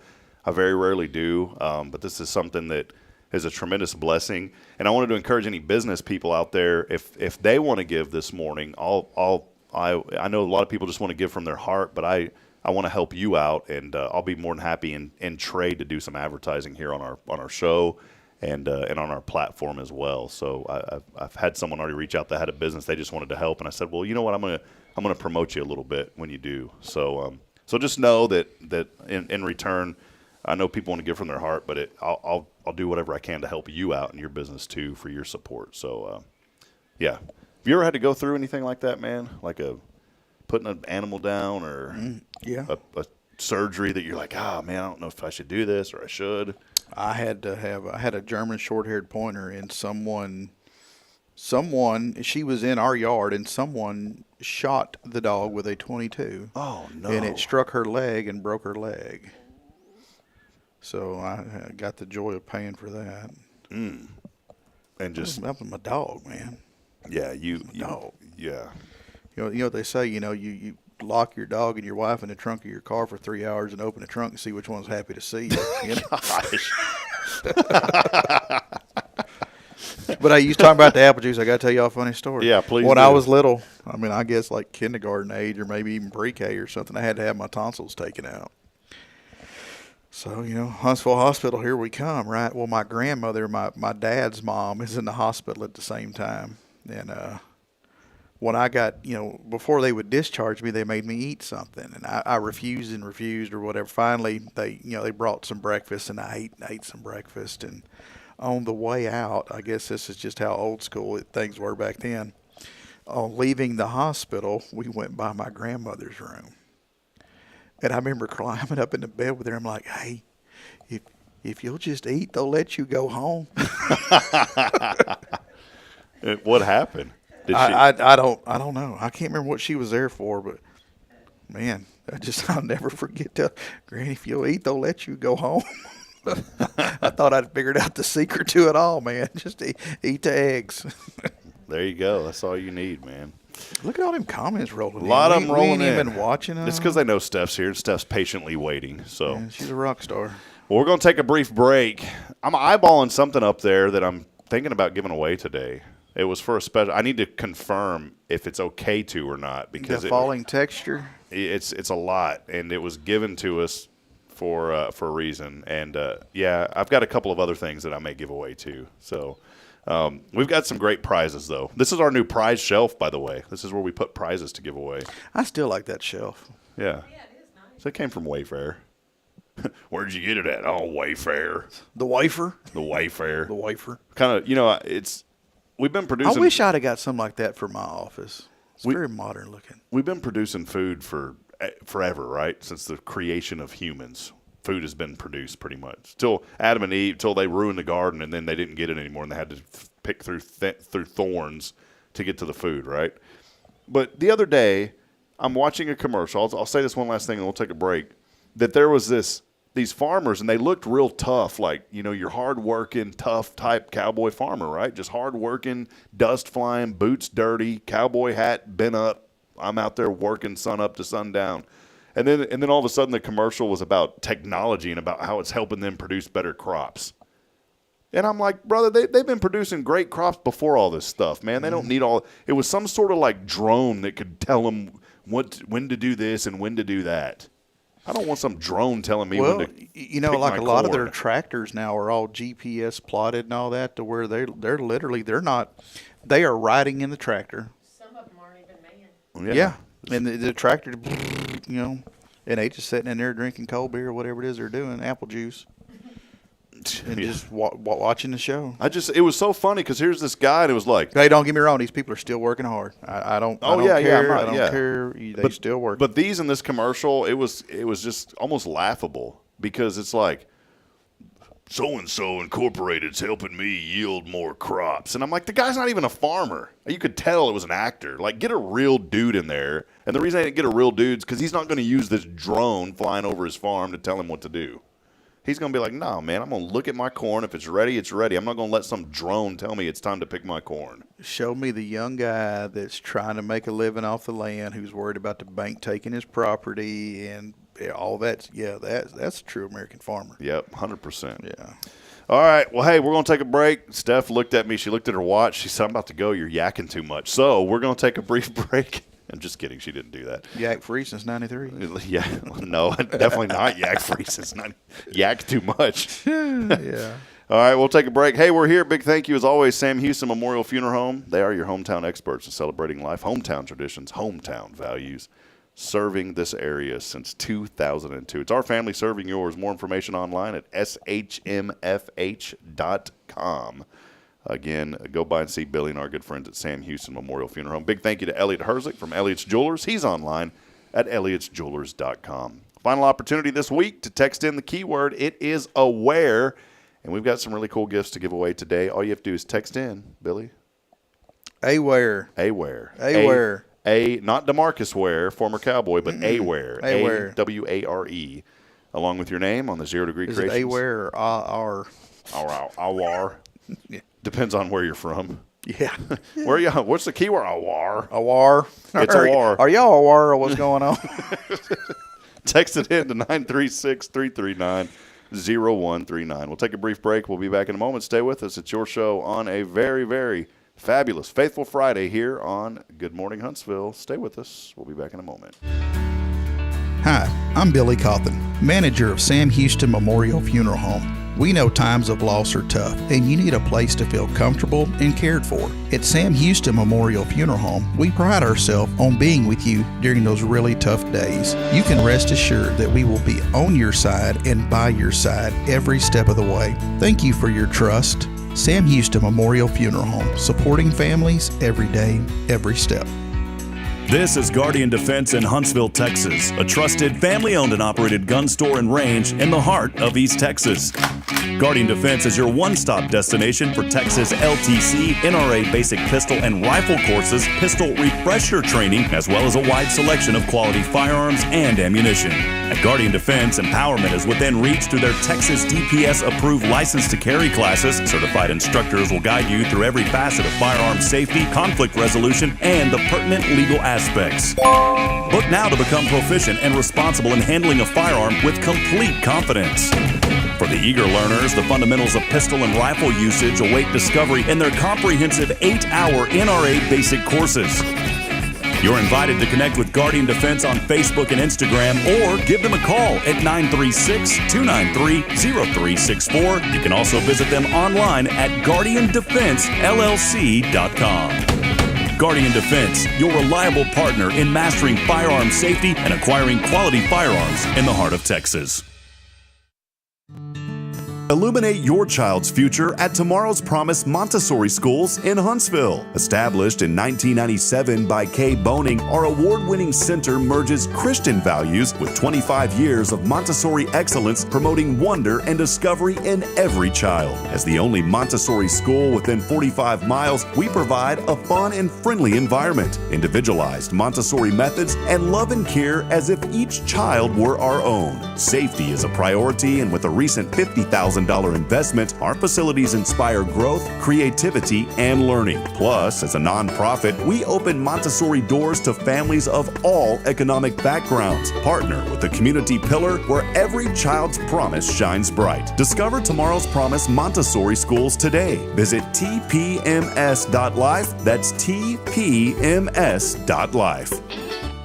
very rarely do. But this is something that is a tremendous blessing. And I wanted to encourage any business people out there, if they want to give this morning, I know a lot of people just want to give from their heart, but I want to help you out, and I'll be more than happy and trade to do some advertising here on our show and on our platform as well. So I've had someone already reach out that had a business, they just wanted to help, and I said, well, you know what, I'm gonna promote you a little bit when you do. So just know that in return, I know people want to give from their heart, but I'll do whatever I can to help you out in your business too for your support. So, yeah. Have you ever had to go through anything like that, man? Like putting an animal down or a surgery that you're like, man, I don't know if I should do this or I should. I had a German short-haired pointer, and someone, she was in our yard, and someone shot the dog with a .22. Oh, no. And it struck her leg and broke her leg. So I got the joy of paying for that. And just that was my dog, man. Yeah, dog. Yeah. You know what they say. You lock your dog and your wife in the trunk of your car for 3 hours and open the trunk and see which one's happy to see you. You know? Gosh. But you was talking about the apple juice. I got to tell y'all a funny story. Yeah, please. When I was little, I guess like kindergarten age or maybe even pre-K or something, I had to have my tonsils taken out. So, Huntsville Hospital, here we come, right? Well, my grandmother, my dad's mom, is in the hospital at the same time. And when I got, before they would discharge me, they made me eat something. And I refused or whatever. Finally, they brought some breakfast, and I ate some breakfast. And on the way out, I guess this is just how old school things were back then. On leaving the hospital, we went by my grandmother's room. And I remember climbing up in the bed with her. I'm like, hey, if you'll just eat, they'll let you go home. What happened? I don't know. I can't remember what she was there for, but man, I'll never forget that. Granny, if you'll eat, they'll let you go home. I thought I'd figured out the secret to it all, man. Just eat the eggs. There you go. That's all you need, man. Look at all them comments rolling in. A lot of them rolling in. We ain't even watching them. It's because they know Steph's here. Steph's patiently waiting. So yeah, she's a rock star. Well, we're going to take a brief break. I'm eyeballing something up there that I'm thinking about giving away today. It was for a special. I need to confirm if it's okay to or not because the falling texture. It's a lot, and it was given to us for a reason. And I've got a couple of other things that I may give away too. So. We've got some great prizes, though. This is our new prize shelf, by the way. This is where we put prizes to give away. I still like that shelf. Yeah. Yeah, it is nice. So it came from Wayfair. Where'd you get it at? Oh, Wayfair. The wafer? The Wayfair. The wafer. Kind of, we've been producing. I wish I'd have got something like that for my office. It's very modern looking. We've been producing food for forever, right? Since the creation of humans. Food has been produced pretty much till Adam and Eve, till they ruined the garden, and then they didn't get it anymore, and they had to pick through thorns to get to the food, right? But the other day, I'm watching a commercial. I'll say this one last thing, and we'll take a break. That there was these farmers, and they looked real tough, like your hard-working, tough type cowboy farmer, right? Just hard-working, dust flying, boots dirty, cowboy hat bent up. I'm out there working sun up to sundown. And then all of a sudden the commercial was about technology and about how it's helping them produce better crops. And I'm like, brother, they've been producing great crops before all this stuff, man. They don't need all – it was some sort of like drone that could tell them when to do this and when to do that. I don't want some drone telling me when to pick like my a lot of corn. their tractors now are all GPS plotted and all that to where they're literally – they are riding in the tractor. Some of them aren't even manned. Yeah. And the tractor, and they just sitting in there drinking cold beer or whatever it is they're doing, apple juice, and just watching the show. It was so funny because here's this guy and it was like, hey, don't get me wrong, these people are still working hard. I don't care. I don't care. They still work. But these in this commercial, it was just almost laughable because it's like, so-and-so Incorporated's helping me yield more crops. And I'm like, the guy's not even a farmer. You could tell it was an actor. Like, get a real dude in there. And the reason I didn't get a real dude is because he's not going to use this drone flying over his farm to tell him what to do. He's going to be like, no, man, I'm going to look at my corn. If it's ready, it's ready. I'm not going to let some drone tell me it's time to pick my corn. Show me the young guy that's trying to make a living off the land, who's worried about the bank taking his property and all that. Yeah, that's a true American farmer. Yep, 100%. Yeah. All right. Well, hey, we're going to take a break. Steph looked at me. She looked at her watch. She said, I'm about to go. You're yakking too much. So we're going to take a brief break. I'm just kidding. She didn't do that. Yak free since 93. Yeah. No, definitely not yak free since 90. Yak too much. Yeah. All right. We'll take a break. Hey, we're here. Big thank you, as always, Sam Houston Memorial Funeral Home. They are your hometown experts in celebrating life, hometown traditions, hometown values. serving this area since 2002. It's our family serving yours. More information online at SHMFH.com. Again, go by and see Billy and our good friends at Sam Houston Memorial Funeral Home. Big thank you to Elliot Herzig from Elliot's Jewelers. He's online at elliotsjewelers.com. Final opportunity this week to text in the keyword. It is aware. And we've got some really cool gifts to give away today. All you have to do is text in, Billy. Aware. Aware. Aware. Not DeMarcus Ware, former Cowboy, but Aware. Aware. AWARE. Along with your name on the 0 Degree Is Creations. it Aware or R? Awar. Yeah. Depends on where you're from. Yeah. Where you? What's the keyword? Awar. Awar. It's aware. Are y'all aware of what's going on? Text it in to 936-339-0139. We'll take a brief break. We'll be back in a moment. Stay with us. It's your show on a very, very fabulous, faithful Friday here on Good Morning Huntsville. Stay with us. We'll be back in a moment. Hi, I'm Billy Cawthon, manager of Sam Houston Memorial Funeral Home. We know times of loss are tough, and you need a place to feel comfortable and cared for. At Sam Houston Memorial Funeral Home, we pride ourselves on being with you during those really tough days. You can rest assured that we will be on your side and by your side every step of the way. Thank you for your trust. Sam Houston Memorial Funeral Home, supporting families every day, every step. This is Guardian Defense in Huntsville, Texas, a trusted family-owned and operated gun store and range in the heart of East Texas. Guardian Defense is your one-stop destination for Texas LTC, NRA basic pistol and rifle courses, pistol refresher training, as well as a wide selection of quality firearms and ammunition. At Guardian Defense, empowerment is within reach through their Texas DPS-approved license to carry classes. Certified instructors will guide you through every facet of firearm safety, conflict resolution, and the pertinent legal aspects. Book now to become proficient and responsible in handling a firearm with complete confidence. For the eager learners, the fundamentals of pistol and rifle usage await discovery in their comprehensive 8-hour NRA basic courses. You're invited to connect with Guardian Defense on Facebook and Instagram, or give them a call at 936-293-0364. You can also visit them online at guardiandefensellc.com. Guardian Defense, your reliable partner in mastering firearm safety and acquiring quality firearms in the heart of Texas. Illuminate your child's future at Tomorrow's Promise Montessori Schools in Huntsville. Established in 1997 by Kay Boning, our award-winning center merges Christian values with 25 years of Montessori excellence, promoting wonder and discovery in every child. As the only Montessori school within 45 miles, we provide a fun and friendly environment, individualized Montessori methods, and love and care as if each child were our own. Safety is a priority, and with a recent $50,000 investment, our facilities inspire growth, creativity, and learning. Plus, as a nonprofit, we open Montessori doors to families of all economic backgrounds. Partner with the community pillar where every child's promise shines bright. Discover Tomorrow's Promise Montessori Schools today. Visit tpms.life. That's tpms.life.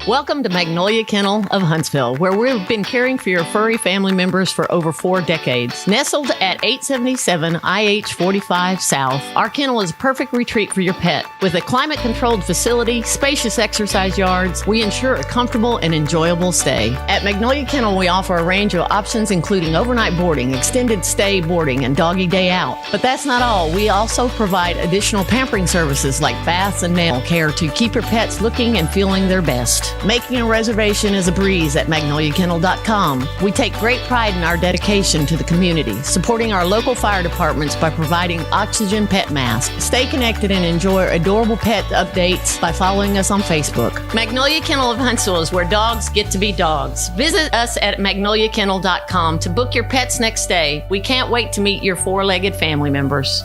Welcome to Magnolia Kennel of Huntsville, where we've been caring for your furry family members for over 4 decades. Nestled at 877 IH 45 South, our kennel is a perfect retreat for your pet. With a climate-controlled facility, spacious exercise yards, we ensure a comfortable and enjoyable stay. At Magnolia Kennel, we offer a range of options including overnight boarding, extended stay boarding, and doggy day out. But that's not all. We also provide additional pampering services like baths and nail care to keep your pets looking and feeling their best. Making a reservation is a breeze at magnoliakennel.com. We take great pride in our dedication to the community, supporting our local fire departments by providing oxygen pet masks. Stay connected and enjoy adorable pet updates by following us on Facebook. Magnolia Kennel of Huntsville is where dogs get to be dogs. Visit us at magnoliakennel.com to book your pet's next stay. We can't wait to meet your 4-legged family members.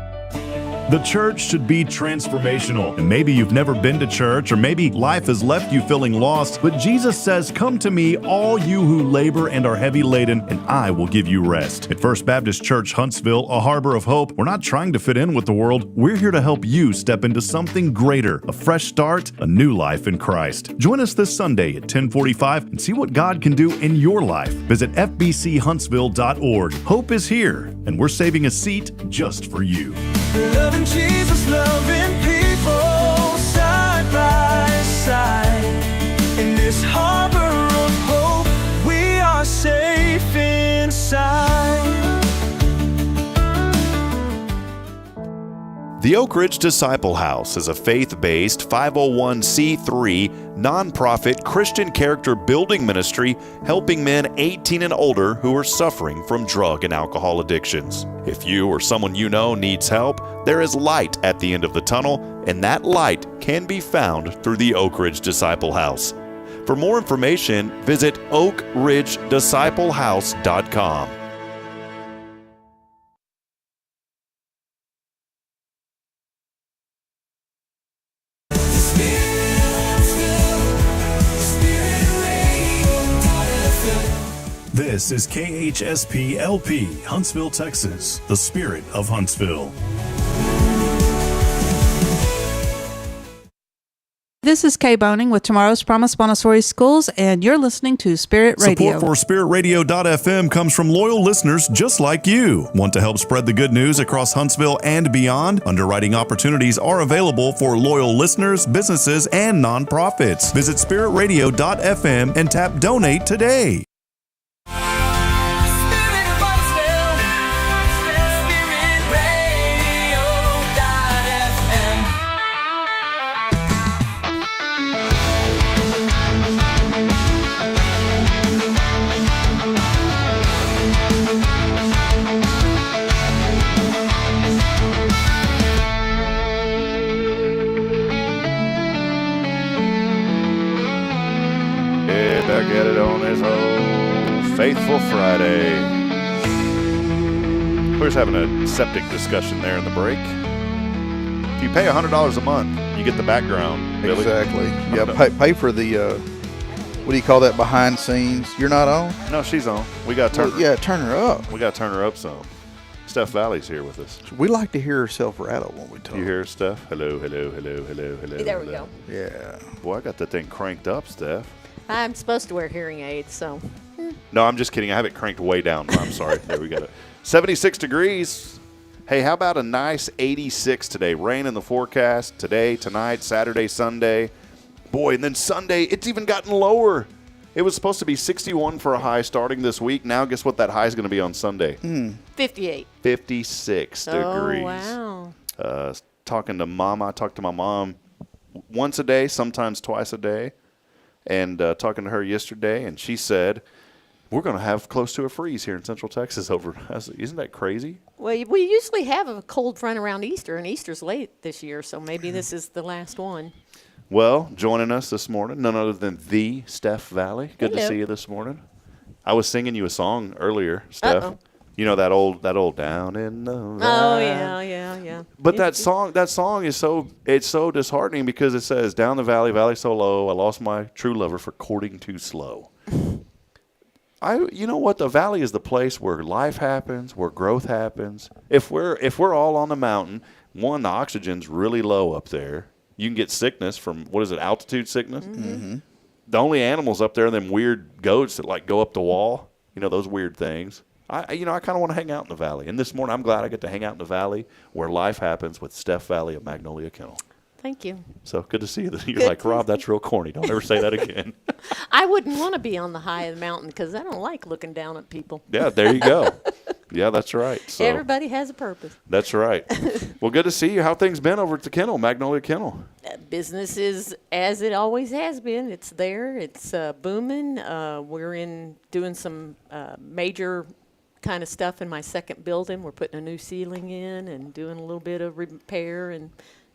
The church should be transformational. And maybe you've never been to church, or maybe life has left you feeling lost, but Jesus says, "Come to me, all you who labor and are heavy laden, and I will give you rest." At First Baptist Church Huntsville, a harbor of hope, we're not trying to fit in with the world. We're here to help you step into something greater, a fresh start, a new life in Christ. Join us this Sunday at 10:45 and see what God can do in your life. Visit fbchuntsville.org. Hope is here, and we're saving a seat just for you. Loving Jesus, loving people, side by side, in this harbor side. The Oak Ridge Disciple House is a faith-based 501c3 nonprofit Christian character building ministry helping men 18 and older who are suffering from drug and alcohol addictions. If you or someone you know needs help, there is light at the end of the tunnel, and that light can be found through the Oak Ridge Disciple House. For more information, visit oakridgedisciplehouse.com. This is KHSP LP, Huntsville, Texas, the spirit of Huntsville. This is Kay Boning with Tomorrow's Promise Montessori Schools, and you're listening to Spirit Radio. Support for SpiritRadio.fm comes from loyal listeners just like you. Want to help spread the good news across Huntsville and beyond? Underwriting opportunities are available for loyal listeners, businesses, and nonprofits. Visit SpiritRadio.fm and tap Donate today. Back at it on this whole Faithful Friday. We're just having a septic discussion there in the break. If you pay $100 a month, you get the background. Billy. Exactly. Yeah, pay for the, what do you call that, behind scenes? You're not on? No, she's on. We got to turn her. Yeah, turn her up. We got to turn her up some. Steph Valley's here with us. We like to hear herself rattle when we talk. You hear Steph? Hello, hello, hello, hello, hello. There we go. Yeah. Boy, I got that thing cranked up, Steph. I'm supposed to wear hearing aids, so. No, I'm just kidding. I have it cranked way down. I'm sorry. There we go. 76 degrees. Hey, how about a nice 86 today? Rain in the forecast today, tonight, Saturday, Sunday. Boy, and then Sunday, it's even gotten lower. It was supposed to be 61 for a high starting this week. Now, guess what that high is going to be on Sunday? 58. 56 degrees. Oh, wow. Talking to Mama. I talk to my mom once a day, sometimes twice a day. And talking to her yesterday, and she said, we're going to have close to a freeze here in Central Texas over. Isn't that crazy? Well, we usually have a cold front around Easter, and Easter's late this year, so maybe this is the last one. Well, joining us this morning, none other than the Steph Valley. Good to see you this morning. I was singing you a song earlier, Steph. Uh-oh. You know that old down in the valley. Oh yeah. But that song is so disheartening because it says down the valley so low, I lost my true lover for courting too slow. You know what? The valley is the place where life happens, where growth happens. If we're all on the mountain, the oxygen's really low up there. You can get sickness from altitude sickness. Mm-hmm. The only animals up there are them weird goats that like go up the wall. You know those weird things. I kind of want to hang out in the valley. And this morning, I'm glad I get to hang out in the valley where life happens with Steph Valley of Magnolia Kennel. Thank you. So good to see you. You're like, Rob, that's real corny. Don't ever say that again. I wouldn't want to be on the high of the mountain because I don't like looking down at people. Yeah, there you go. Yeah, that's right. So everybody has a purpose. That's right. Well, good to see you. How things been over at the kennel, Magnolia Kennel? Business is as it always has been. It's there. It's booming. We're doing some major kind of stuff in my second building. We're putting a new ceiling in and doing a little bit of repair and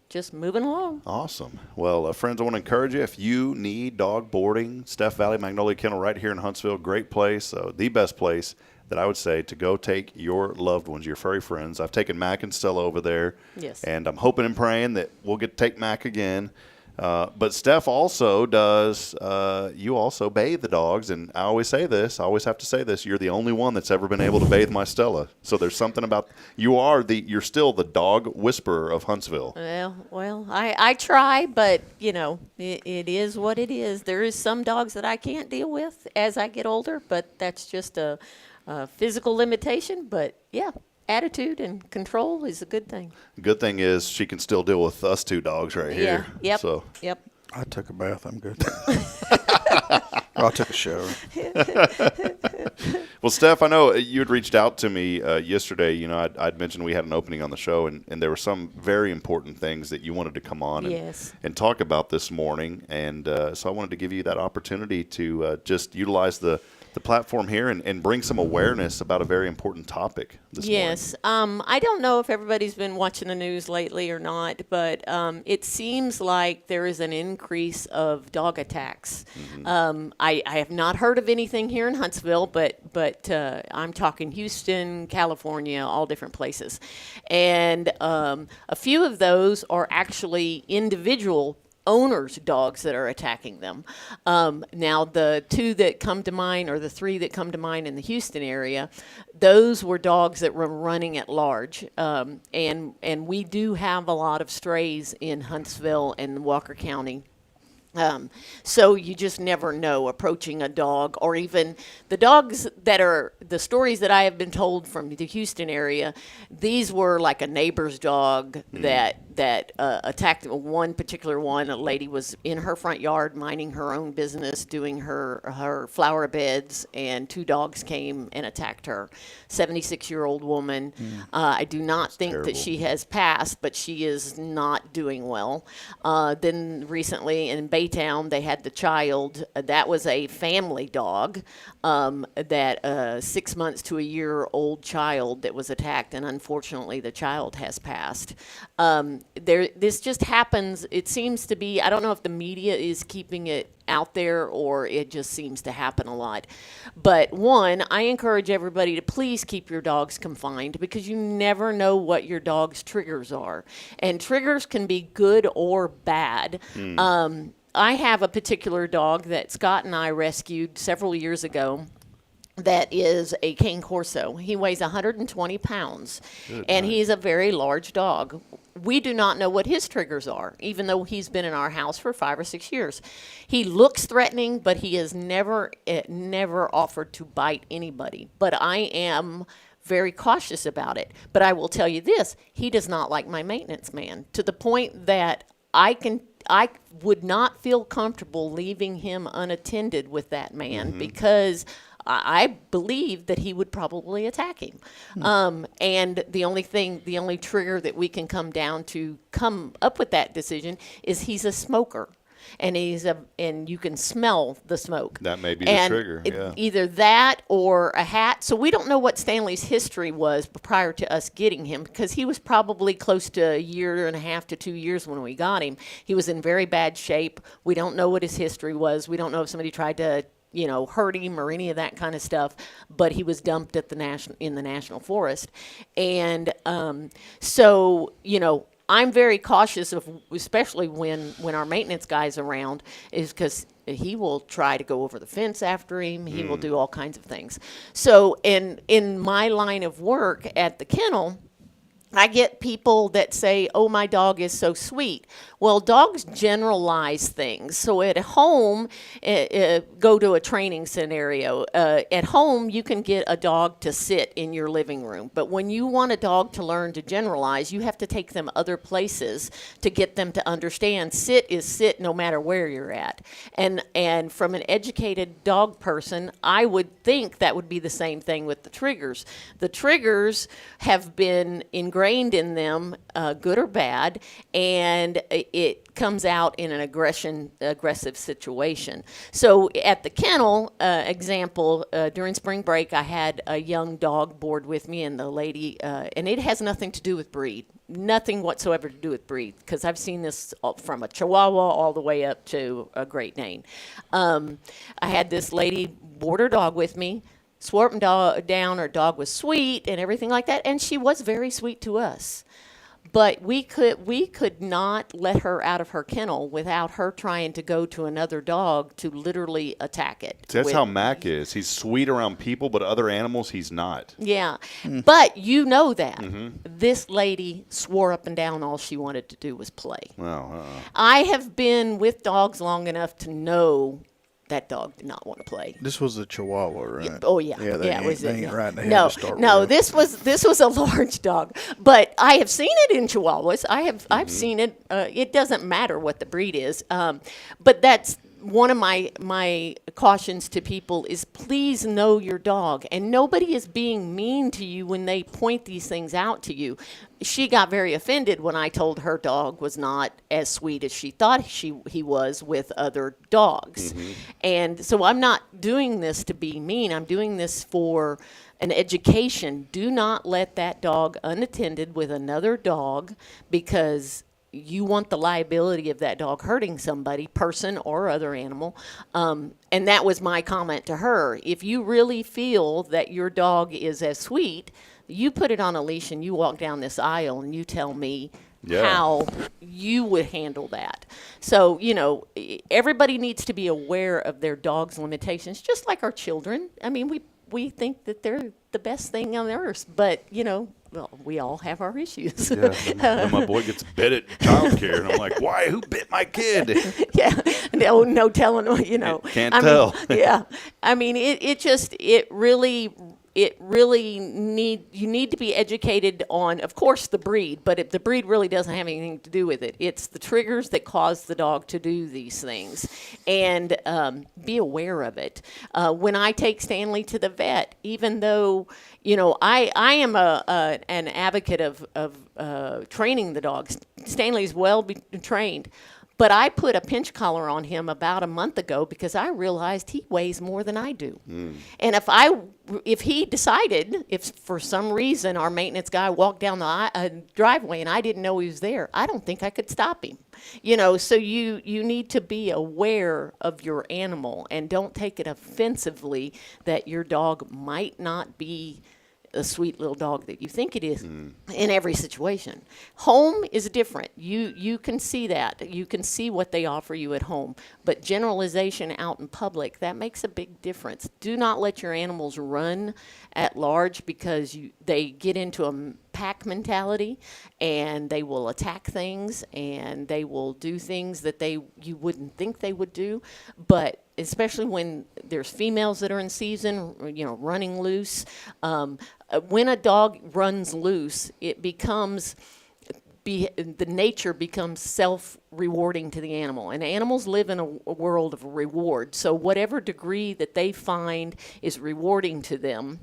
just moving along. Awesome. Well, friends, I want to encourage you. If you need dog boarding, Steph Valley Magnolia Kennel right here in Huntsville, great place, the best place that I would say to go take your loved ones, your furry friends. I've taken Mac and Stella over there. Yes. And I'm hoping and praying that we'll get to take Mac again. But Steph also does, you also bathe the dogs. And I always say this, I always have to say this, you're the only one that's ever been able to bathe my Stella. So there's something about, you're still the dog whisperer of Huntsville. Well, I try, but, it is what it is. There is some dogs that I can't deal with as I get older, but that's just a physical limitation. But, yeah. Attitude and control is a good thing. Good thing is she can still deal with us two dogs right here. Yep. So. Yep. I took a bath. I'm good. I took a shower. Well, Steph, I know you had reached out to me yesterday. You know, I'd mentioned we had an opening on the show, and there were some very important things that you wanted to come on and talk about this morning. And so I wanted to give you that opportunity to just utilize the platform here and bring some awareness about a very important topic this morning. I don't know if everybody's been watching the news lately or not, but it seems like there is an increase of dog attacks. I have not heard of anything here in Huntsville, but I'm talking Houston, California, all different places. And a few of those are actually individual owners' dogs that are attacking them. Now, the two that come to mind, or the three that come to mind in the Houston area, those were dogs that were running at large. And we do have a lot of strays in Huntsville and Walker County. So you just never know approaching a dog, or even the dogs that are the stories that I have been told from the Houston area. These were like a neighbor's dog that attacked one particular one. A lady was in her front yard minding her own business, doing her flower beds, and two dogs came and attacked her. 76-year-old woman. I do not think terrible. that she has passed, but she is not doing well. Then recently in Baytown, they had the child. That was a family dog, that 6 months to a year old child that was attacked, and unfortunately the child has passed. This just happens. It seems to be, I don't know if the media is keeping it out there or it just seems to happen a lot. But one, I encourage everybody to please keep your dogs confined, because you never know what your dog's triggers are. And triggers can be good or bad. I have a particular dog that Scott and I rescued several years ago. That is a Cane Corso. He weighs 120 pounds, and he's a very large dog. We do not know what his triggers are, even though he's been in our house for 5 or 6 years. He looks threatening, but he has never offered to bite anybody. But I am very cautious about it. But I will tell you this, he does not like my maintenance man, to the point that I would not feel comfortable leaving him unattended with that man, because I believe that he would probably attack him. And the only trigger that we can come down to come up with that decision is he's a smoker. And and you can smell the smoke. That may be the trigger. Yeah. Either that or a hat. So we don't know what Stanley's history was prior to us getting him, because he was probably close to a year and a half to 2 years when we got him. He was in very bad shape. We don't know what his history was. We don't know if somebody tried to hurt him or any of that kind of stuff, but he was dumped at in the national forest. And so, I'm very cautious of, especially when our maintenance guy's around, is because he will try to go over the fence after him. He will do all kinds of things. So in my line of work at the kennel, I get people that say, oh, my dog is so sweet. Well, dogs generalize things. So at home, go to a training scenario. At home, you can get a dog to sit in your living room. But when you want a dog to learn to generalize, you have to take them other places to get them to understand sit is sit no matter where you're at. And from an educated dog person, I would think that would be the same thing with the triggers. The triggers have been ingrained in them, good or bad, and it comes out in an aggressive situation. So at the kennel, example, during spring break, I had a young dog board with me, and the lady, and it has nothing to do with breed. Nothing whatsoever to do with breed, because I've seen this from a Chihuahua all the way up to a Great Dane. I had this lady board her dog with me, swore up down her dog was sweet and everything like that, and she was very sweet to us. But we could not let her out of her kennel without her trying to go to another dog to literally attack it. That's how Mac is. He's sweet around people, but other animals, he's not. Yeah. But you know that. This lady swore up and down all she wanted to do was play. I have been with dogs long enough to know that dog did not want to play. This was a Chihuahua, right? Yeah. Oh yeah, yeah. They ain't right in the head no, to start no. with. This was a large dog, but I have seen it in Chihuahuas. I've seen it. It doesn't matter what the breed is, but that's one of my cautions to people is please know your dog, and nobody is being mean to you when they point these things out to you. She got very offended when I told her dog was not as sweet as she thought he was with other dogs. And so I'm not doing this to be mean. I'm doing this for an education. Do not let that dog unattended with another dog, because you want the liability of that dog hurting somebody, person or other animal. And that was my comment to her. If you really feel that your dog is as sweet, you put it on a leash and you walk down this aisle and you tell me how you would handle that. So, everybody needs to be aware of their dog's limitations, just like our children. I mean, we think that they're the best thing on earth, but, well, we all have our issues. Yeah, then my boy gets bit at childcare, and I'm like, why? Who bit my kid? Yeah, no telling, Can't tell. Yeah, I mean, you need to be educated on, of course, the breed, but the breed really doesn't have anything to do with it. It's the triggers that cause the dog to do these things, and be aware of it. When I take Stanley to the vet, even though, I am an advocate of training the dogs. Stanley's well trained. But I put a pinch collar on him about a month ago because I realized he weighs more than I do. And if he decided, if for some reason our maintenance guy walked down the driveway and I didn't know he was there, I don't think I could stop him. So you need to be aware of your animal and don't take it offensively that your dog might not be a sweet little dog that you think it is in every situation. Home is different. You can see that. You can see what they offer you at home. But generalization out in public, that makes a big difference. Do not let your animals run at large, because they get into a pack mentality and they will attack things and they will do things that you wouldn't think they would do. But especially when there's females that are in season, running loose. When a dog runs loose, it becomes the nature becomes self-rewarding to the animal. And animals live in a world of reward. So whatever degree that they find is rewarding to them,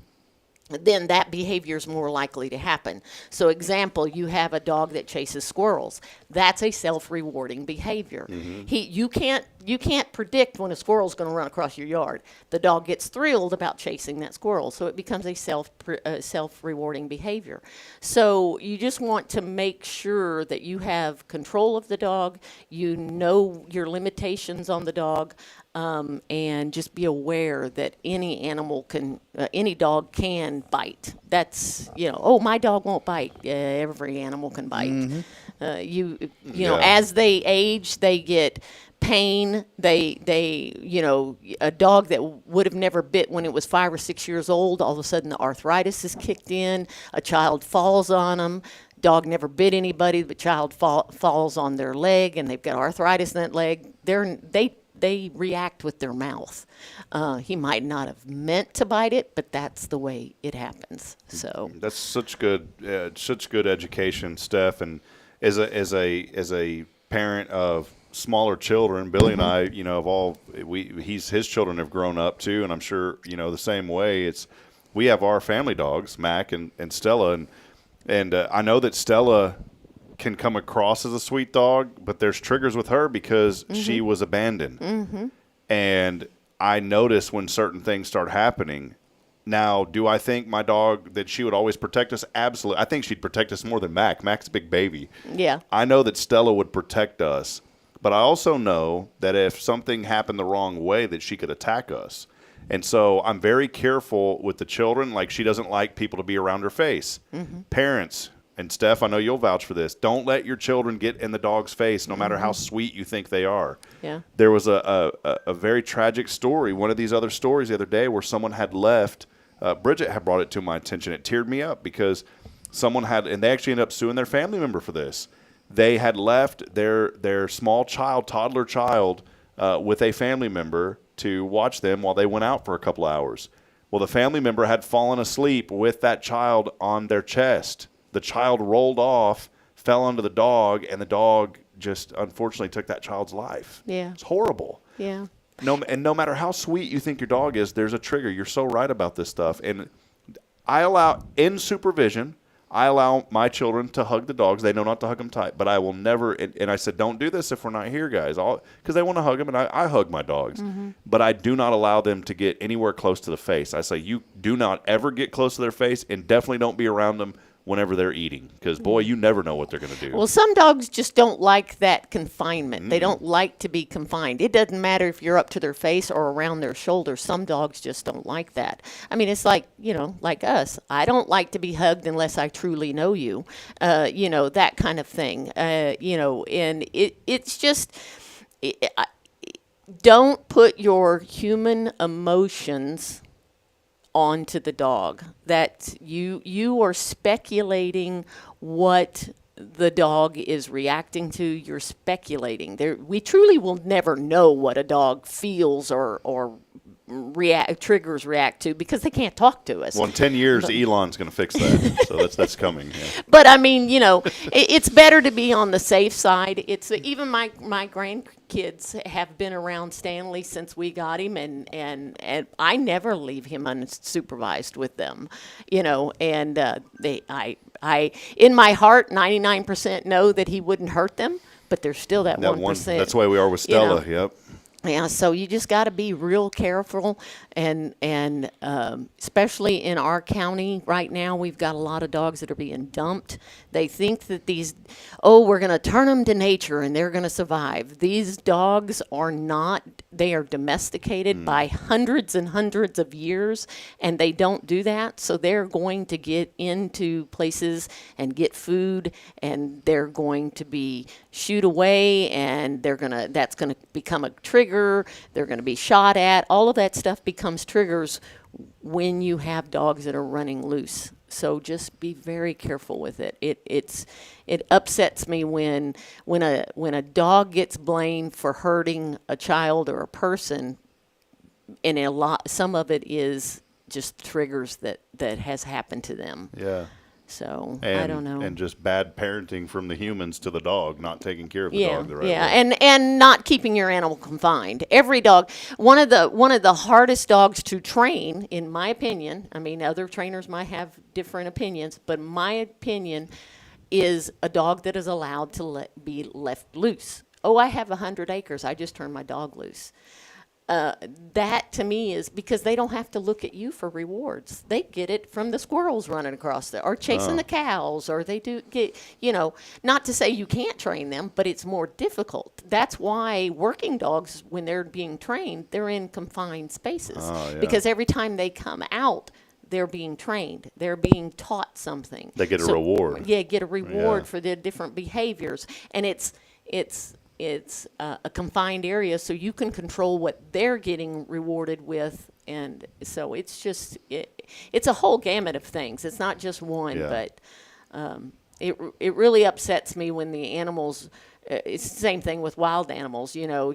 then that behavior is more likely to happen. So example, you have a dog that chases squirrels. That's a self-rewarding behavior. You can't predict when a squirrel's going to run across your yard. The dog gets thrilled about chasing that squirrel, so it becomes a self-rewarding behavior. So you just want to make sure that you have control of the dog, you know your limitations on the dog, and just be aware that any dog can bite. That's, my dog won't bite. Every animal can bite. As they age, they get pain. A dog that would have never bit when it was 5 or 6 years old, all of a sudden the arthritis is kicked in. A child falls on them. Dog never bit anybody, but child falls on their leg, and they've got arthritis in that leg. They react with their mouth. He might not have meant to bite it, but that's the way it happens. So that's such good education, Steph. And as a parent of smaller children, Billy and I, his children have grown up too, and I'm sure the same way. We have our family dogs, Mac and Stella, and I know that Stella can come across as a sweet dog, but there's triggers with her because she was abandoned. And I notice when certain things start happening. Now, do I think my dog that she would always protect us? Absolutely. I think she'd protect us more than Mac. Mac's a big baby. Yeah. I know that Stella would protect us, but I also know that if something happened the wrong way, that she could attack us. And so I'm very careful with the children. Like, she doesn't like people to be around her face. Parents, and Steph, I know you'll vouch for this, don't let your children get in the dog's face, no matter how sweet you think they are. Yeah. There was a very tragic story, one of these other stories the other day, where someone had left. Bridget had brought it to my attention. It teared me up because someone had, and they actually ended up suing their family member for this. They had left their small child, toddler child, with a family member to watch them while they went out for a couple hours. Well, the family member had fallen asleep with that child on their chest. The child rolled off, fell onto the dog, and the dog just unfortunately took that child's life. Yeah. It's horrible. Yeah. No matter how sweet you think your dog is, there's a trigger. You're so right about this stuff. And I allow, in supervision, I allow my children to hug the dogs. They know not to hug them tight, but I will never. And I said, don't do this if we're not here, guys, because they want to hug them, and I hug my dogs. But I do not allow them to get anywhere close to the face. I say, you do not ever get close to their face, and definitely don't be around them whenever they're eating, because boy, you never know what they're going to do. Well, some dogs just don't like that confinement. They don't like to be confined. It doesn't matter if you're up to their face or around their shoulders. Some dogs just don't like that. I mean, it's like, like us. I don't like to be hugged unless I truly know you, that kind of thing. And it's just, don't put your human emotions onto the dog. That you are speculating what the dog is reacting to. You're speculating. We truly will never know what a dog feels or triggers react to, because they can't talk to us. Well, in 10 years, Elon's going to fix that. So that's coming. Yeah. But I mean, it's better to be on the safe side. It's even my grandkids have been around Stanley since we got him, and I never leave him unsupervised with them, and I in my heart 99% know that he wouldn't hurt them, but there's still that 1%. That's the way we are with Stella. Yep. Yeah, so you just got to be real careful, and especially in our county right now, we've got a lot of dogs that are being dumped. They think that we're going to turn them to nature and they're going to survive. These dogs are not. They are domesticated by hundreds and hundreds of years, and they don't do that. So they're going to get into places and get food, and they're going to be shooed away, and that's going to become a trigger. They're going to be shot at. All of that stuff becomes triggers when you have dogs that are running loose. So just be very careful with it. It upsets me when a dog gets blamed for hurting a child or a person, and some of it is just triggers that has happened to them. Yeah. So I don't know. And just bad parenting from the humans to the dog, not taking care of the dog the right way. and not keeping your animal confined. Every dog, one of the hardest dogs to train, in my opinion. I mean, other trainers might have different opinions, but my opinion is a dog that is allowed to be left loose. Oh, I have 100 acres. I just turned my dog loose. That to me is because they don't have to look at you for rewards. They get it from the squirrels running across there, or chasing the cows, or they do get, not to say you can't train them, but it's more difficult. That's why working dogs, when they're being trained, they're in confined spaces, because every time they come out, they're being trained. They're being taught something. They get a reward. Yeah, get a reward for their different behaviors, and it's a confined area, so you can control what they're getting rewarded with, and so it's just it's a whole gamut of things. It's not just one, but it really upsets me when the animals. It's the same thing with wild animals. You're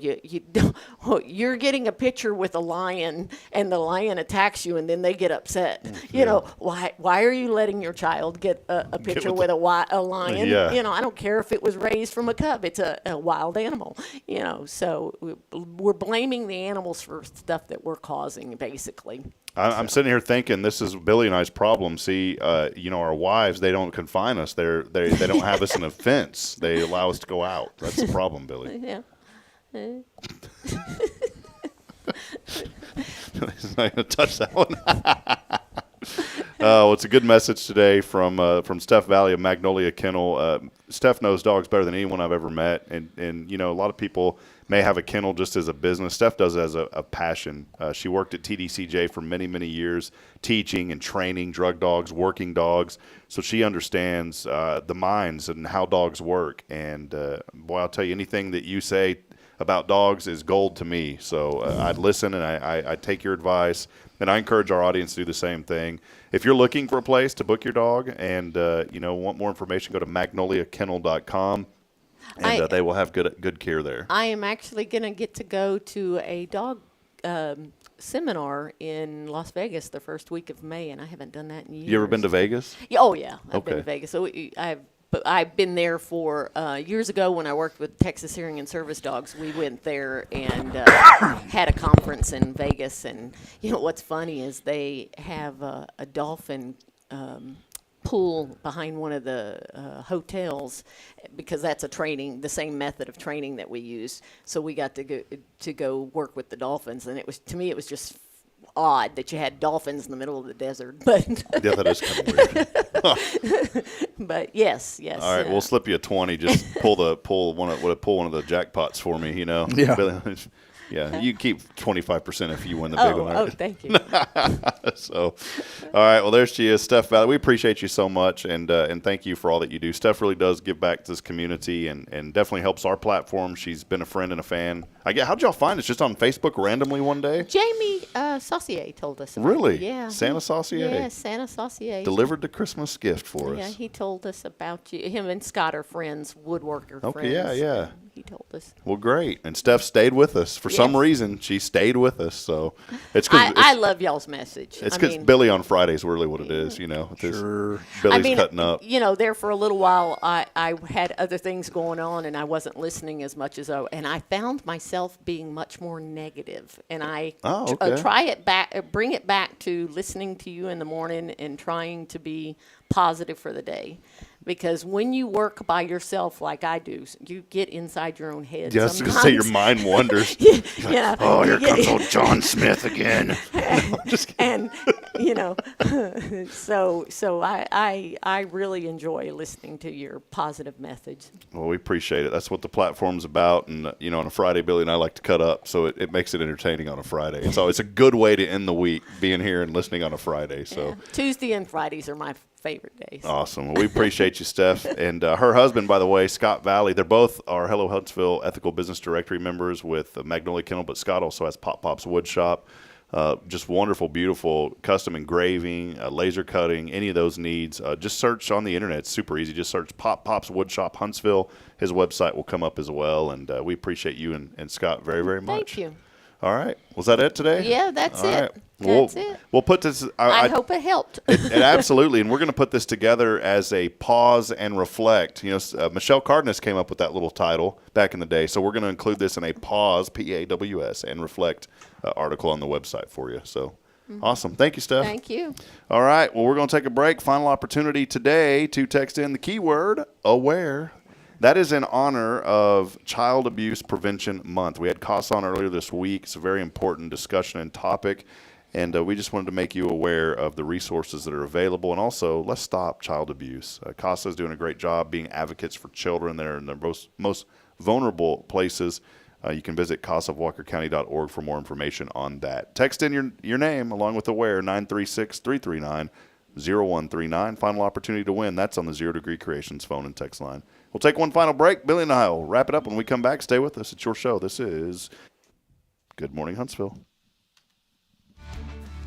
getting a picture with a lion, and the lion attacks you, and then they get upset. Why are you letting your child get a picture with a lion? Yeah. I don't care if it was raised from a cub. It's a wild animal. So we're blaming the animals for stuff that we're causing, basically. I'm sitting here thinking this is Billy and I's problem. See, our wives, they don't confine us. They don't have us in a fence. They allow us to go out. That's the problem, Billy. Yeah. He's not going to touch that one. Well, it's a good message today from Steph Valley of Magnolia Kennel. Steph knows dogs better than anyone I've ever met, and a lot of people may have a kennel just as a business. Steph does it as a passion. She worked at TDCJ for many, many years, teaching and training drug dogs, working dogs. So she understands the minds and how dogs work. And boy, I'll tell you, anything that you say about dogs is gold to me. So I'd listen, and I take your advice. And I encourage our audience to do the same thing. If you're looking for a place to book your dog and want more information, go to magnoliakennel.com, and they will have good care there. I am actually going to get to go to a dog seminar in Las Vegas the first week of May, and I haven't done that in years. You ever been to Vegas? Yeah, oh, yeah. I've been Okay. to Vegas. So I have but I've been there for years ago when I worked with Texas Hearing and Service Dogs. We went there and had a conference in Vegas. And, you know, what's funny is they have a dolphin pool behind one of the hotels, because that's the same method of training that we use. So we got to go work with the dolphins. And to me, it was just odd that you had dolphins in the middle of the desert, but yeah, that is kind of weird. But yes. All right, we'll slip you a 20. Just pull one of the jackpots for me. You know, Yeah. Yeah, you keep 25% if you win the big one. Oh, thank you. So, all right. Well, there she is, Steph Valley. We appreciate you so much, and thank you for all that you do. Steph really does give back to this community, and definitely helps our platform. She's been a friend and a fan. How'd y'all find us? Just on Facebook randomly one day? Jamie Saucier told us about Really? it. Yeah. Santa Saucier? Yeah, Santa Saucier. Delivered the Christmas gift for us. Yeah, he told us about you. Him and Scott are friends, woodworker friends. Okay, yeah. He told us. Well, great. And Steph stayed with us. For some reason, she stayed with us. So it's because I love y'all's message. It's because Billy on Friday is really what it is, you know. Sure. Billy's cutting up. You know, there for a little while, I had other things going on, and I wasn't listening as much as and I found myself being much more negative. And I bring it back to listening to you in the morning and trying to be positive for the day. Because when you work by yourself like I do, you get inside your own head. Yeah, I was going to say your mind wanders. Yeah. Oh, here comes old John Smith again. And you know, so I really enjoy listening to your positive message. Well, we appreciate it. That's what the platform's about. And, you know, on a Friday, Billy and I like to cut up, so it makes it entertaining on a Friday. And so it's a good way to end the week, being here and listening on a Friday. So Tuesday and Fridays are my favorite days. Awesome. Well, we appreciate you, Steph. And her husband, by the way, Scott Valley, they're both our Hello Huntsville Ethical Business Directory members with Magnolia Kennel, but Scott also has Pop Pop's Wood Shop. Just wonderful, beautiful custom engraving, laser cutting, any of those needs. Just search on the internet. It's super easy. Just search Pop Pop's Wood Shop Huntsville. His website will come up as well. And we appreciate you and Scott very, very much. Thank you. All right. Was that it today? Yeah, that's All it. right. That's it. We'll put this. I hope it helped. It absolutely. And we're going to put this together as a pause and reflect. You know, Michelle Cardenas came up with that little title back in the day. So we're going to include this in a pause, P-A-W-S, and reflect article on the website for you. So awesome. Thank you, Steph. Thank you. All right. Well, we're going to take a break. Final opportunity today to text in the keyword AWARE. That is in honor of Child Abuse Prevention Month. We had CASA on earlier this week. It's a very important discussion and topic, and we just wanted to make you aware of the resources that are available, and also let's stop child abuse. CASA is doing a great job being advocates for children that are in the most vulnerable places. You can visit casaofwalkercounty.org for more information on that. Text in your name along with AWARE, 936-339-0139. Final opportunity to win. That's on the Zero Degree Creations phone and text line. We'll take one final break. Billy and I will wrap it up when we come back. Stay with us. It's your show. This is Good Morning Huntsville.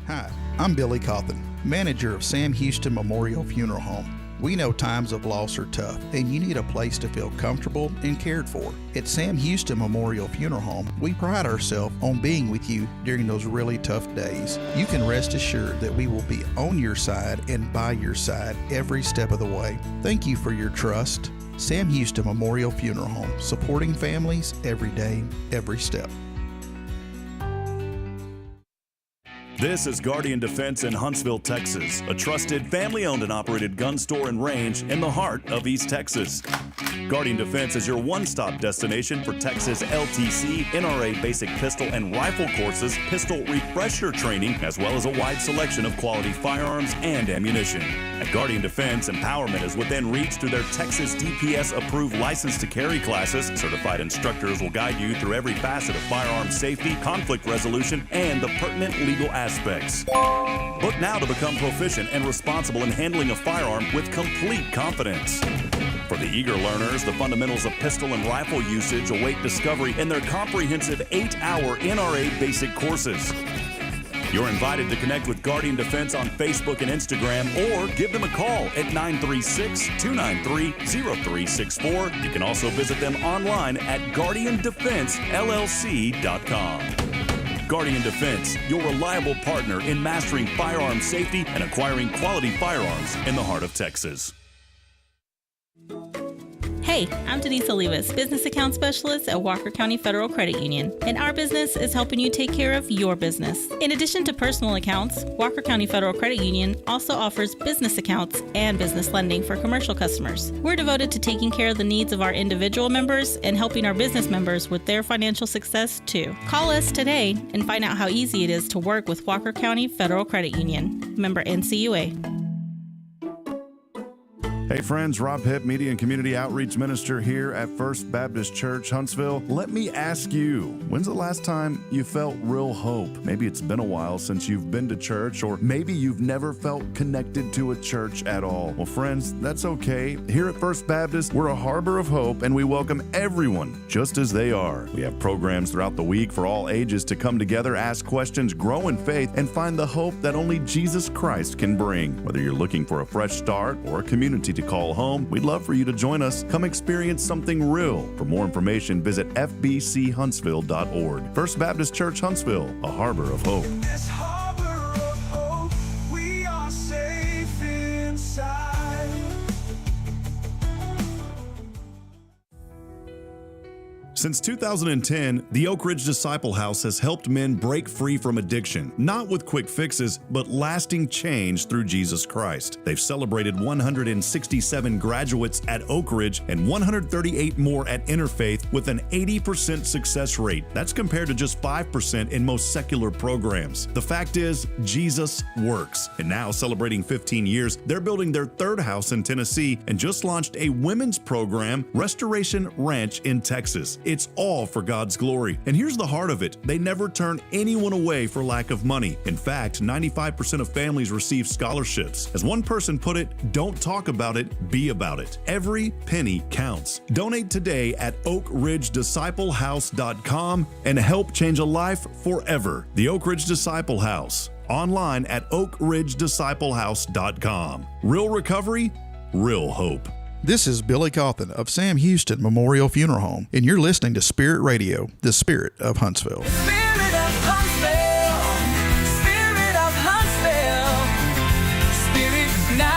Hi, I'm Billy Cawthon, manager of Sam Houston Memorial Funeral Home. We know times of loss are tough, and you need a place to feel comfortable and cared for. At Sam Houston Memorial Funeral Home, we pride ourselves on being with you during those really tough days. You can rest assured that we will be on your side and by your side every step of the way. Thank you for your trust. Sam Houston Memorial Funeral Home, supporting families every day, every step. This is Guardian Defense in Huntsville, Texas, a trusted family-owned and operated gun store and range in the heart of East Texas. Guardian Defense is your one-stop destination for Texas LTC, NRA basic pistol and rifle courses, pistol refresher training, as well as a wide selection of quality firearms and ammunition. At Guardian Defense, empowerment is within reach through their Texas DPS-approved license to carry classes. Certified instructors will guide you through every facet of firearm safety, conflict resolution, and the pertinent legal aspects. Book now to become proficient and responsible in handling a firearm with complete confidence. For the eager learners, the fundamentals of pistol and rifle usage await discovery in their comprehensive 8-hour NRA basic courses. You're invited to connect with Guardian Defense on Facebook and Instagram, or give them a call at 936-293-0364. You can also visit them online at guardiandefensellc.com. Guardian Defense, your reliable partner in mastering firearm safety and acquiring quality firearms in the heart of Texas. Hey, I'm Denise Olivas, Business Account Specialist at Walker County Federal Credit Union, and our business is helping you take care of your business. In addition to personal accounts, Walker County Federal Credit Union also offers business accounts and business lending for commercial customers. We're devoted to taking care of the needs of our individual members and helping our business members with their financial success too. Call us today and find out how easy it is to work with Walker County Federal Credit Union. Member NCUA. Hey friends, Rob Hipp, Media and Community Outreach Minister here at First Baptist Church, Huntsville. Let me ask you, when's the last time you felt real hope? Maybe it's been a while since you've been to church, or maybe you've never felt connected to a church at all. Well, friends, that's okay. Here at First Baptist, we're a harbor of hope, and we welcome everyone just as they are. We have programs throughout the week for all ages to come together, ask questions, grow in faith, and find the hope that only Jesus Christ can bring. Whether you're looking for a fresh start or a community to call home, we'd love for you to join us. Come experience something real. For more information, visit fbchuntsville.org. First Baptist Church Huntsville, a harbor of hope. This harbor of hope, we are safe inside. Since 2010, the Oak Ridge Disciple House has helped men break free from addiction, not with quick fixes, but lasting change through Jesus Christ. They've celebrated 167 graduates at Oak Ridge and 138 more at Interfaith with an 80% success rate. That's compared to just 5% in most secular programs. The fact is, Jesus works. And now, celebrating 15 years, they're building their third house in Tennessee and just launched a women's program, Restoration Ranch in Texas. It's all for God's glory. And here's the heart of it. They never turn anyone away for lack of money. In fact, 95% of families receive scholarships. As one person put it, don't talk about it, be about it. Every penny counts. Donate today at oakridgedisciplehouse.com and help change a life forever. The Oak Ridge Disciple House. Online at oakridgedisciplehouse.com. Real recovery, real hope. This is Billy Cawthon of Sam Houston Memorial Funeral Home, and you're listening to Spirit Radio, the spirit of Huntsville. Spirit of Huntsville, Spirit of Huntsville, Spirit 9-4.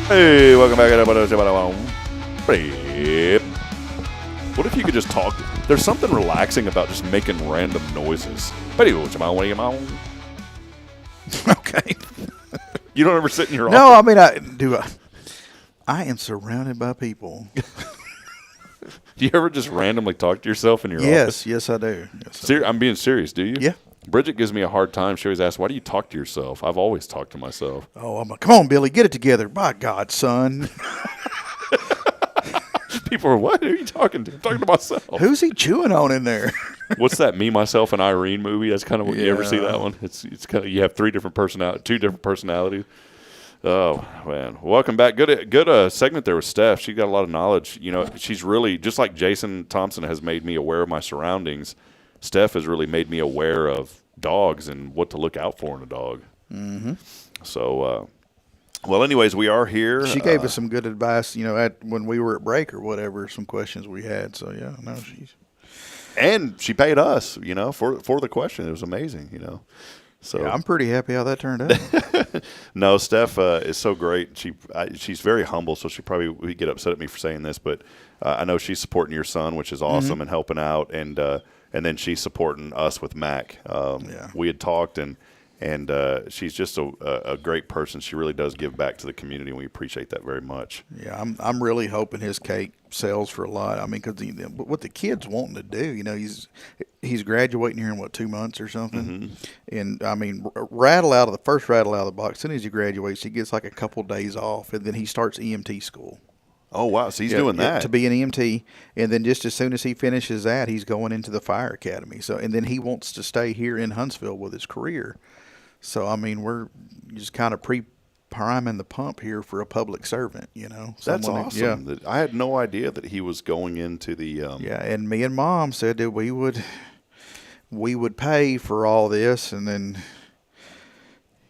Hey, welcome back. What if you could just talk? There's something relaxing about just making random noises. Okay. You don't ever sit in your office? No, I mean, I am surrounded by people. Do you ever just randomly talk to yourself in your office? Yes, I do. Yes, I do. I'm being serious. Do you? Yeah. Bridget gives me a hard time. She always asks, why do you talk to yourself? I've always talked to myself. Oh, I'm like, come on, Billy, get it together. By God, son. People are, what? Who are you talking to? I'm talking to myself. Who's he chewing on in there? What's that Me, Myself, and Irene movie? That's kind of what you ever see that one? It's kind of, you have two different personalities. Oh, man. Welcome back. Good segment there with Steph. She got a lot of knowledge. You know, she's really, just like Jason Thompson has made me aware of my surroundings, Steph has really made me aware of dogs and what to look out for in a dog. Mm-hmm. So, well, anyways, we are here. She gave us some good advice, you know, when we were at break or whatever, some questions we had. So, yeah, no, she's. And she paid us, you know, for the question. It was amazing, you know. So yeah, I'm pretty happy how that turned out. No, Steph is so great. She's very humble, so she probably would get upset at me for saying this, but I know she's supporting your son, which is awesome, and helping out, and then she's supporting us with Mac. We had talked, and she's just a great person. She really does give back to the community, and we appreciate that very much. Yeah, I'm really hoping his cake sells for a lot. I mean, because what the kid's wanting to do, he's graduating here in 2 months or something, and I mean, first rattle out of the box. As soon as he graduates, he gets like a couple days off, and then he starts EMT school. Oh wow! So he's doing that to be an EMT, and then just as soon as he finishes that, he's going into the fire academy. So, and then he wants to stay here in Huntsville with his career. So, I mean, we're just kind of priming the pump here for a public servant, That's awesome. Yeah. I had no idea that he was going into the. Yeah, and me and Mom said that we would pay for all this, and then,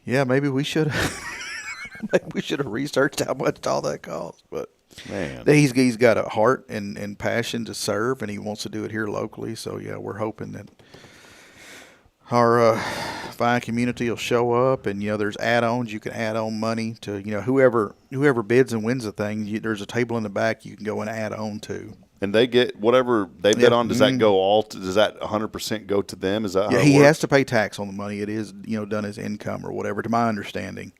maybe we should have researched how much all that costs. But man, he's got a heart and passion to serve, and he wants to do it here locally. So yeah, we're hoping that our fine community will show up, and there's add-ons. You can add on money to whoever bids and wins the thing. There's a table in the back you can go and add on to. And they get whatever they bid on. Does that go does that 100% go to them? Is that how he it works? has to pay tax on the money. It is done as income or whatever, to my understanding.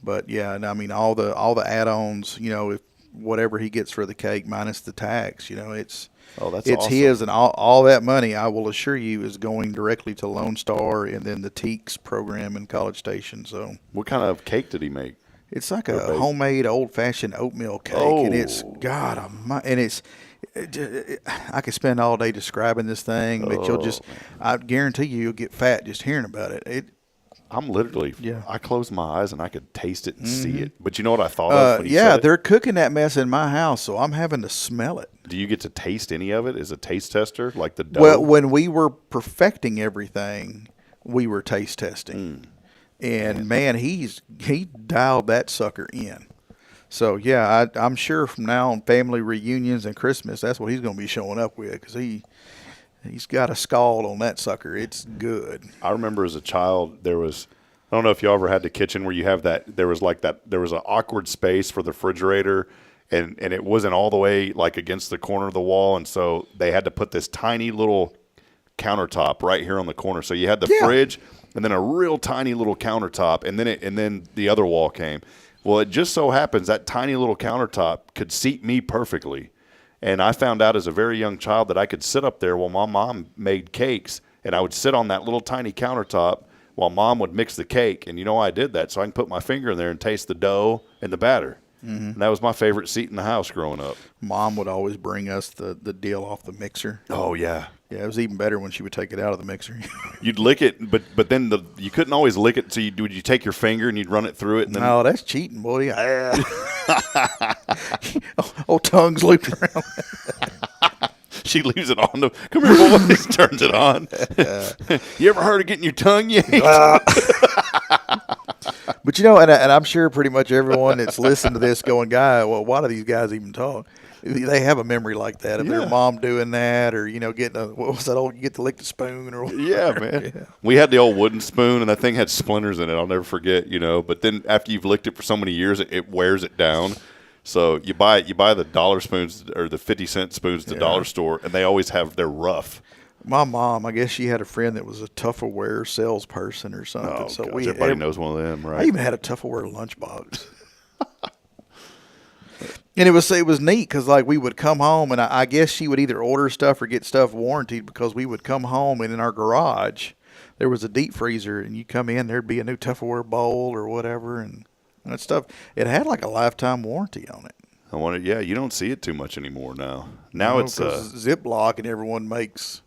But yeah, and I mean all the add-ons. If whatever he gets for the cake minus the tax, it's. Oh, that's it's awesome. his, and all that money, I will assure you, is going directly to Lone Star and then the TEACS program in College Station. So, what kind of cake did he make? It's like a homemade old-fashioned oatmeal cake, and it's I could spend all day describing this thing, but I guarantee you'll get fat just hearing about it. I'm literally, I closed my eyes and I could taste it and see it. But you know what I thought of when you said it? They're cooking that mess in my house, so I'm having to smell it. Do you get to taste any of it as a taste tester, like the dough? Well, when we were perfecting everything, we were taste testing. And, man, he dialed that sucker in. So, yeah, I'm sure from now on, family reunions and Christmas, that's what he's going to be showing up with, because he's got a scald on that sucker. It's good. I remember as a child, I don't know if you ever had the kitchen where you have there was an awkward space for the refrigerator, and it wasn't all the way like against the corner of the wall, and so they had to put this tiny little countertop right here on the corner. So you had the fridge and then a real tiny little countertop, and then the other wall came. Well, it just so happens that tiny little countertop could seat me perfectly. And I found out as a very young child that I could sit up there while my mom made cakes, and I would sit on that little tiny countertop while Mom would mix the cake. And I did that so I can put my finger in there and taste the dough and the batter. And that was my favorite seat in the house growing up. Mom would always bring us the deal off the mixer. Oh, yeah. Yeah, it was even better when she would take it out of the mixer. You'd lick it, but then you couldn't always lick it. So would you take your finger and you'd run it through it? And then no, that's cheating, boy. Tongue's looped around. She leaves it on. Come here, boy. Turns it on. You ever heard of getting your tongue yanked? But and I'm sure pretty much everyone that's listened to this going, well, why do these guys even talk? They have a memory like that of their mom doing that, or getting what was that old? You get to lick the spoon, or yeah, man. Yeah. We had the old wooden spoon, and that thing had splinters in it. I'll never forget. But then after you've licked it for so many years, it wears it down. So you buy the dollar spoons or the 50-cent spoons at the dollar store, and they always they're rough. My mom, I guess she had a friend that was a Tupperware salesperson or something. Oh, so gosh, everybody knows one of them, right? I even had a Tupperware lunchbox. And it was neat because we would come home, and I guess she would either order stuff or get stuff warranted, because we would come home, and in our garage there was a deep freezer, and you come in, there'd be a new Tupperware bowl or whatever, and that stuff. It had like a lifetime warranty on it. I wanted, you don't see it too much anymore now. Now it's Ziploc, and everyone makes.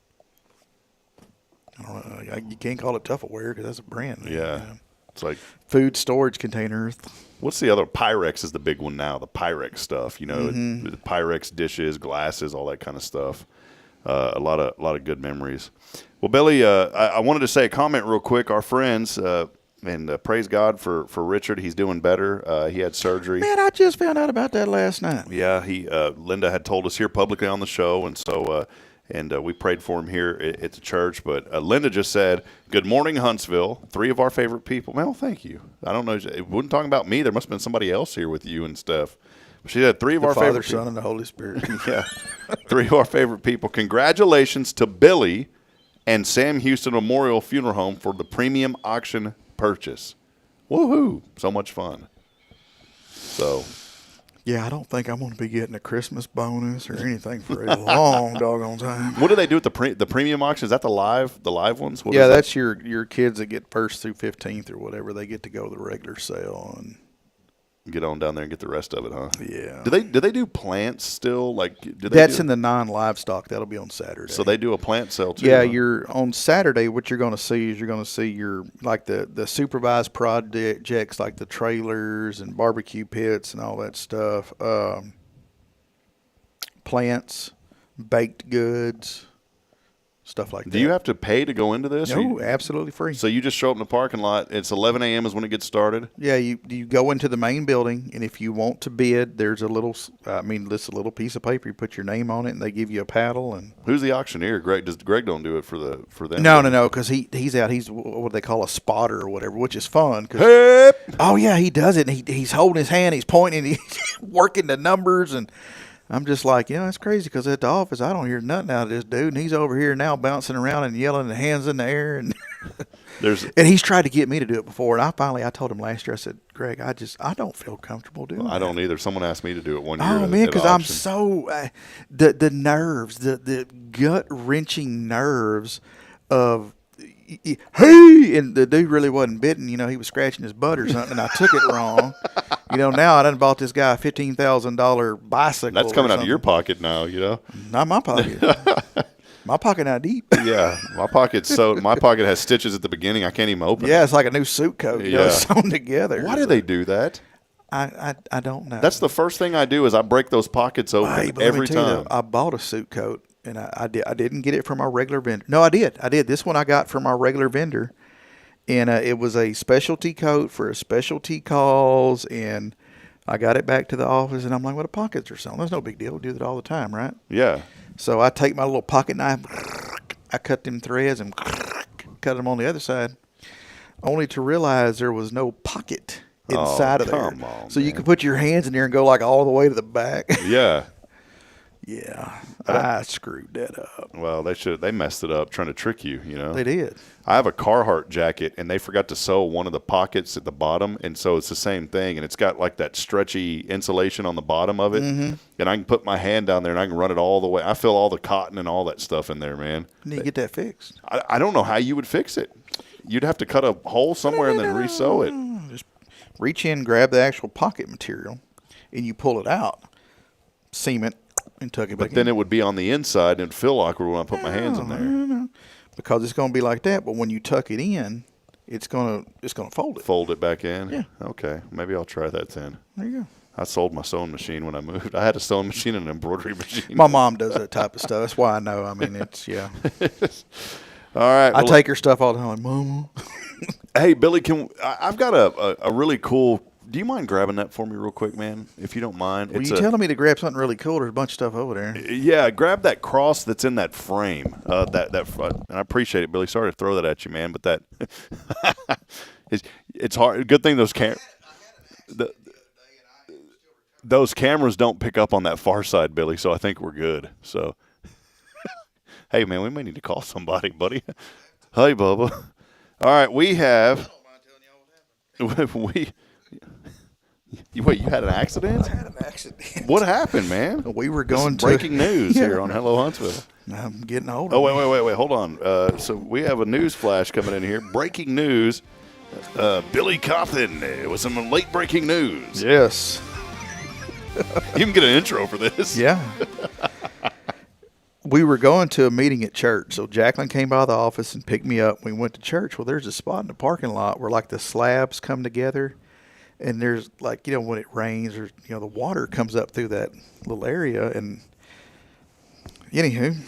I don't know. You can't call it Tupperware because that's a brand name. Yeah, it's like food storage containers. What's the other? Pyrex is the big one now. The Pyrex stuff, the Pyrex dishes, glasses, all that kind of stuff. A lot of good memories. Well, Billy, I wanted to say a comment real quick. Our friends, and praise God for Richard. He's doing better. He had surgery. Man, I just found out about that last night. Yeah, Linda had told us here publicly on the show, and so And we prayed for him here at the church. But Linda just said, "Good morning, Huntsville. 3 of our favorite people." Well, thank you. I don't know. It wasn't talking about me. There must have been somebody else here with you and stuff. She said 3 of our Father, favorite Son, people. and the Holy Spirit. Yeah. 3 of our favorite people. Congratulations to Billy and Sam Houston Memorial Funeral Home for the premium auction purchase. Woohoo. So much fun. So. Yeah, I don't think I'm going to be getting a Christmas bonus or anything for a long doggone time. What do they do with the premium auction? Is that the live ones? What Yeah, is that's your kids that get 1st through 15th or whatever. They get to go to the regular sale and get on down there and get the rest of it, huh? Yeah. Do they do plants still? Like that's in the non-livestock. That'll be on Saturday. So they do a plant sale too. Yeah, huh? you're on Saturday. What you're going to see is your like the supervised projects like the trailers and barbecue pits and all that stuff. Plants, baked goods, stuff like that. Do you have to pay to go into this? No, absolutely free. So you just show up in the parking lot. It's 11 a.m. is when it gets started. Yeah, you go into the main building, and if you want to bid, there's a little, this a little piece of paper. You put your name on it, and they give you a paddle. And who's the auctioneer? Greg? Does Greg don't do it for them? No, because he's out. He's what they call a spotter or whatever, which is fun. Oh yeah, he does it. And he's holding his hand, he's pointing, he's working the numbers, and I'm just like, that's crazy because at the office I don't hear nothing out of this dude, and he's over here now bouncing around and yelling and hands in the air, and and he's tried to get me to do it before, and I told him last year, I said, Greg, I don't feel comfortable doing it. I don't either. Someone asked me to do it one year. Oh man, because I'm so the nerves, the gut wrenching nerves of. Hey, and the dude really wasn't bitten. He was scratching his butt or something, and I took it wrong. Now I done bought this guy a $15,000 bicycle. That's coming out of your pocket now, Not my pocket. My pocket not deep. Yeah, my pocket has stitches at the beginning. I can't even open it. Yeah, it's like a new suit coat, sewn together. Why do they do that? I don't know. That's the first thing I do is I break those pockets open every time. I bought a suit coat. And I didn't get it from our regular vendor. No, I did. This one I got from our regular vendor. And it was a specialty coat for a specialty cause. And I got it back to the office. And I'm like, well, the pockets are sewn. That's no big deal. We do that all the time, right? Yeah. So I take my little pocket knife. I cut them threads and cut them on the other side. Only to realize there was no pocket inside of there. Come on, so you could put your hands in there and go like all the way to the back. Yeah. Yeah, I screwed that up. Well, they messed it up trying to trick you, They did. I have a Carhartt jacket, and they forgot to sew one of the pockets at the bottom, and so it's the same thing, and it's got like that stretchy insulation on the bottom of it, and I can put my hand down there, and I can run it all the way. I feel all the cotton and all that stuff in there, man. You need to get that fixed. I don't know how you would fix it. You'd have to cut a hole somewhere and then re-sew it. Just reach in, grab the actual pocket material, and you pull it out, seam it, and tuck it back in. But then it would be on the inside and feel awkward when I put my hands in there. No. Because it's going to be like that, but when you tuck it in, it's going to fold it. Fold it back in? Yeah. Okay. Maybe I'll try that then. There you go. I sold my sewing machine when I moved. I had a sewing machine and an embroidery machine. My mom does that type of stuff. That's why I know. I mean, it's, yeah. All right. I take her stuff all the time. Like, Mama. Hey, Billy, I've got a really cool. Do you mind grabbing that for me real quick, man? If you don't mind. Were you telling me to grab something really cool? There's a bunch of stuff over there. Yeah, grab that cross that's in that frame. And I appreciate it, Billy. Sorry to throw that at you, man, but that it's hard. Good thing those cameras don't pick up on that far side, Billy. So I think we're good. So, hey, man, we may need to call somebody, buddy. Hey, Bubba. All right, we have. Wait, you had an accident? I had an accident. What happened, man? We were going to breaking news here on Hello Huntsville. I'm getting older. Oh, wait, hold on. So we have a news flash coming in here. Breaking news. Billy Cawthon with some late breaking news. Yes. You can get an intro for this. Yeah. We were going to a meeting at church. So Jacqueline came by the office and picked me up. We went to church. Well, there's a spot in the parking lot where like the slabs come together. And there's like, when it rains or, the water comes up through that little area. And anywho,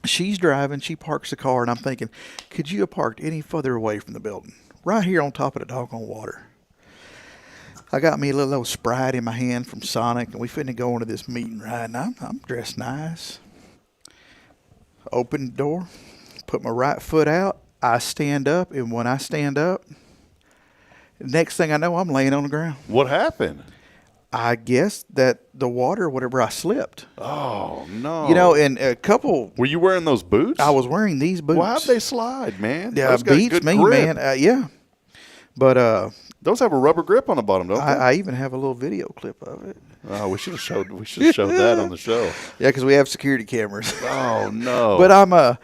she's driving. She parks the car. And I'm thinking, could you have parked any further away from the building? Right here on top of the doggone water. I got me a little Sprite in my hand from Sonic. And we finna go into this meeting, right? And I'm dressed nice. Open the door, put my right foot out. I stand up, and when I stand up, next thing I know, I'm laying on the ground. What happened? I guess that the water, whatever, I slipped. Oh, no. You know, and a couple. Were you wearing those boots? I was wearing these boots. Well, how'd they slide, man? Yeah, Those got beats good me, grip. man. Yeah. But those have a rubber grip on the bottom, don't they? I even have a little video clip of it. Oh, we should have showed that on the show. Yeah, because we have security cameras. Oh no! But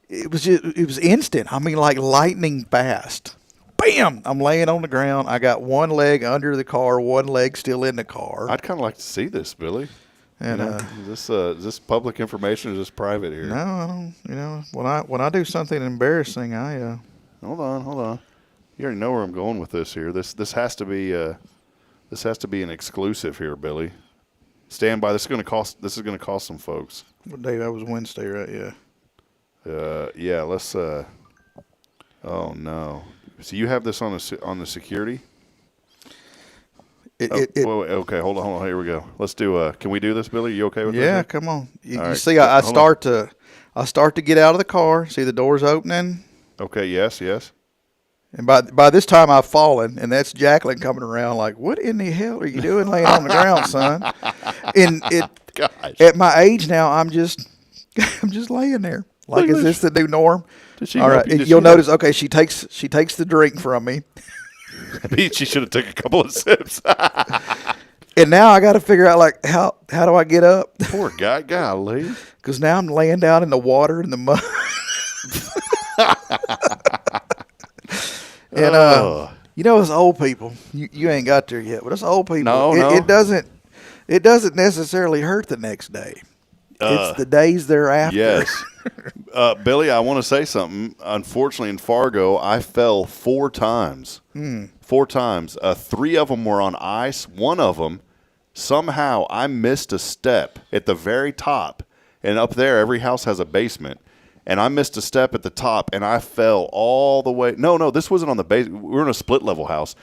it was instant. I mean, like lightning fast. Bam! I'm laying on the ground. I got one leg under the car, one leg still in the car. I'd kind of like to see this, Billy. And is this public information or is this private here? No, I don't. You know, when I do something embarrassing, I Hold on. You already know where I'm going with this here. This has to be an exclusive here, Billy. Stand by. This is going to cost some folks. What day? That was Wednesday, right? Yeah. Yeah. Let's. Oh no. So you have this on the security? Wait, okay, hold on. Here we go. Let's do. Can we do this, Billy? You okay with this? Yeah, come on. You right. see, I start to get out of the car. See the doors opening. Okay. Yes. And by this time I've fallen, and that's Jacqueline coming around like, "What in the hell are you doing laying on the ground, son?" And at my age now, I'm just laying there. Like, is this the new norm? All right, you'll notice. Okay, she takes the drink from me. I mean, she should have took a couple of sips. And now I got to figure out like how do I get up? Poor guy, golly. Because now I'm laying down in the water and the mud. And you know, it's old people. You ain't got there yet, but it's old people. No. It doesn't necessarily hurt the next day. It's the days thereafter. Yes. Billy, I want to say something. Unfortunately, in Fargo, I fell 4 times. 4 times. 3 of them were on ice. One of them, somehow, I missed a step at the very top. And up there, every house has a basement. And I missed a step at the top, and I fell all the way. No, this wasn't on the base. We were in a split-level house.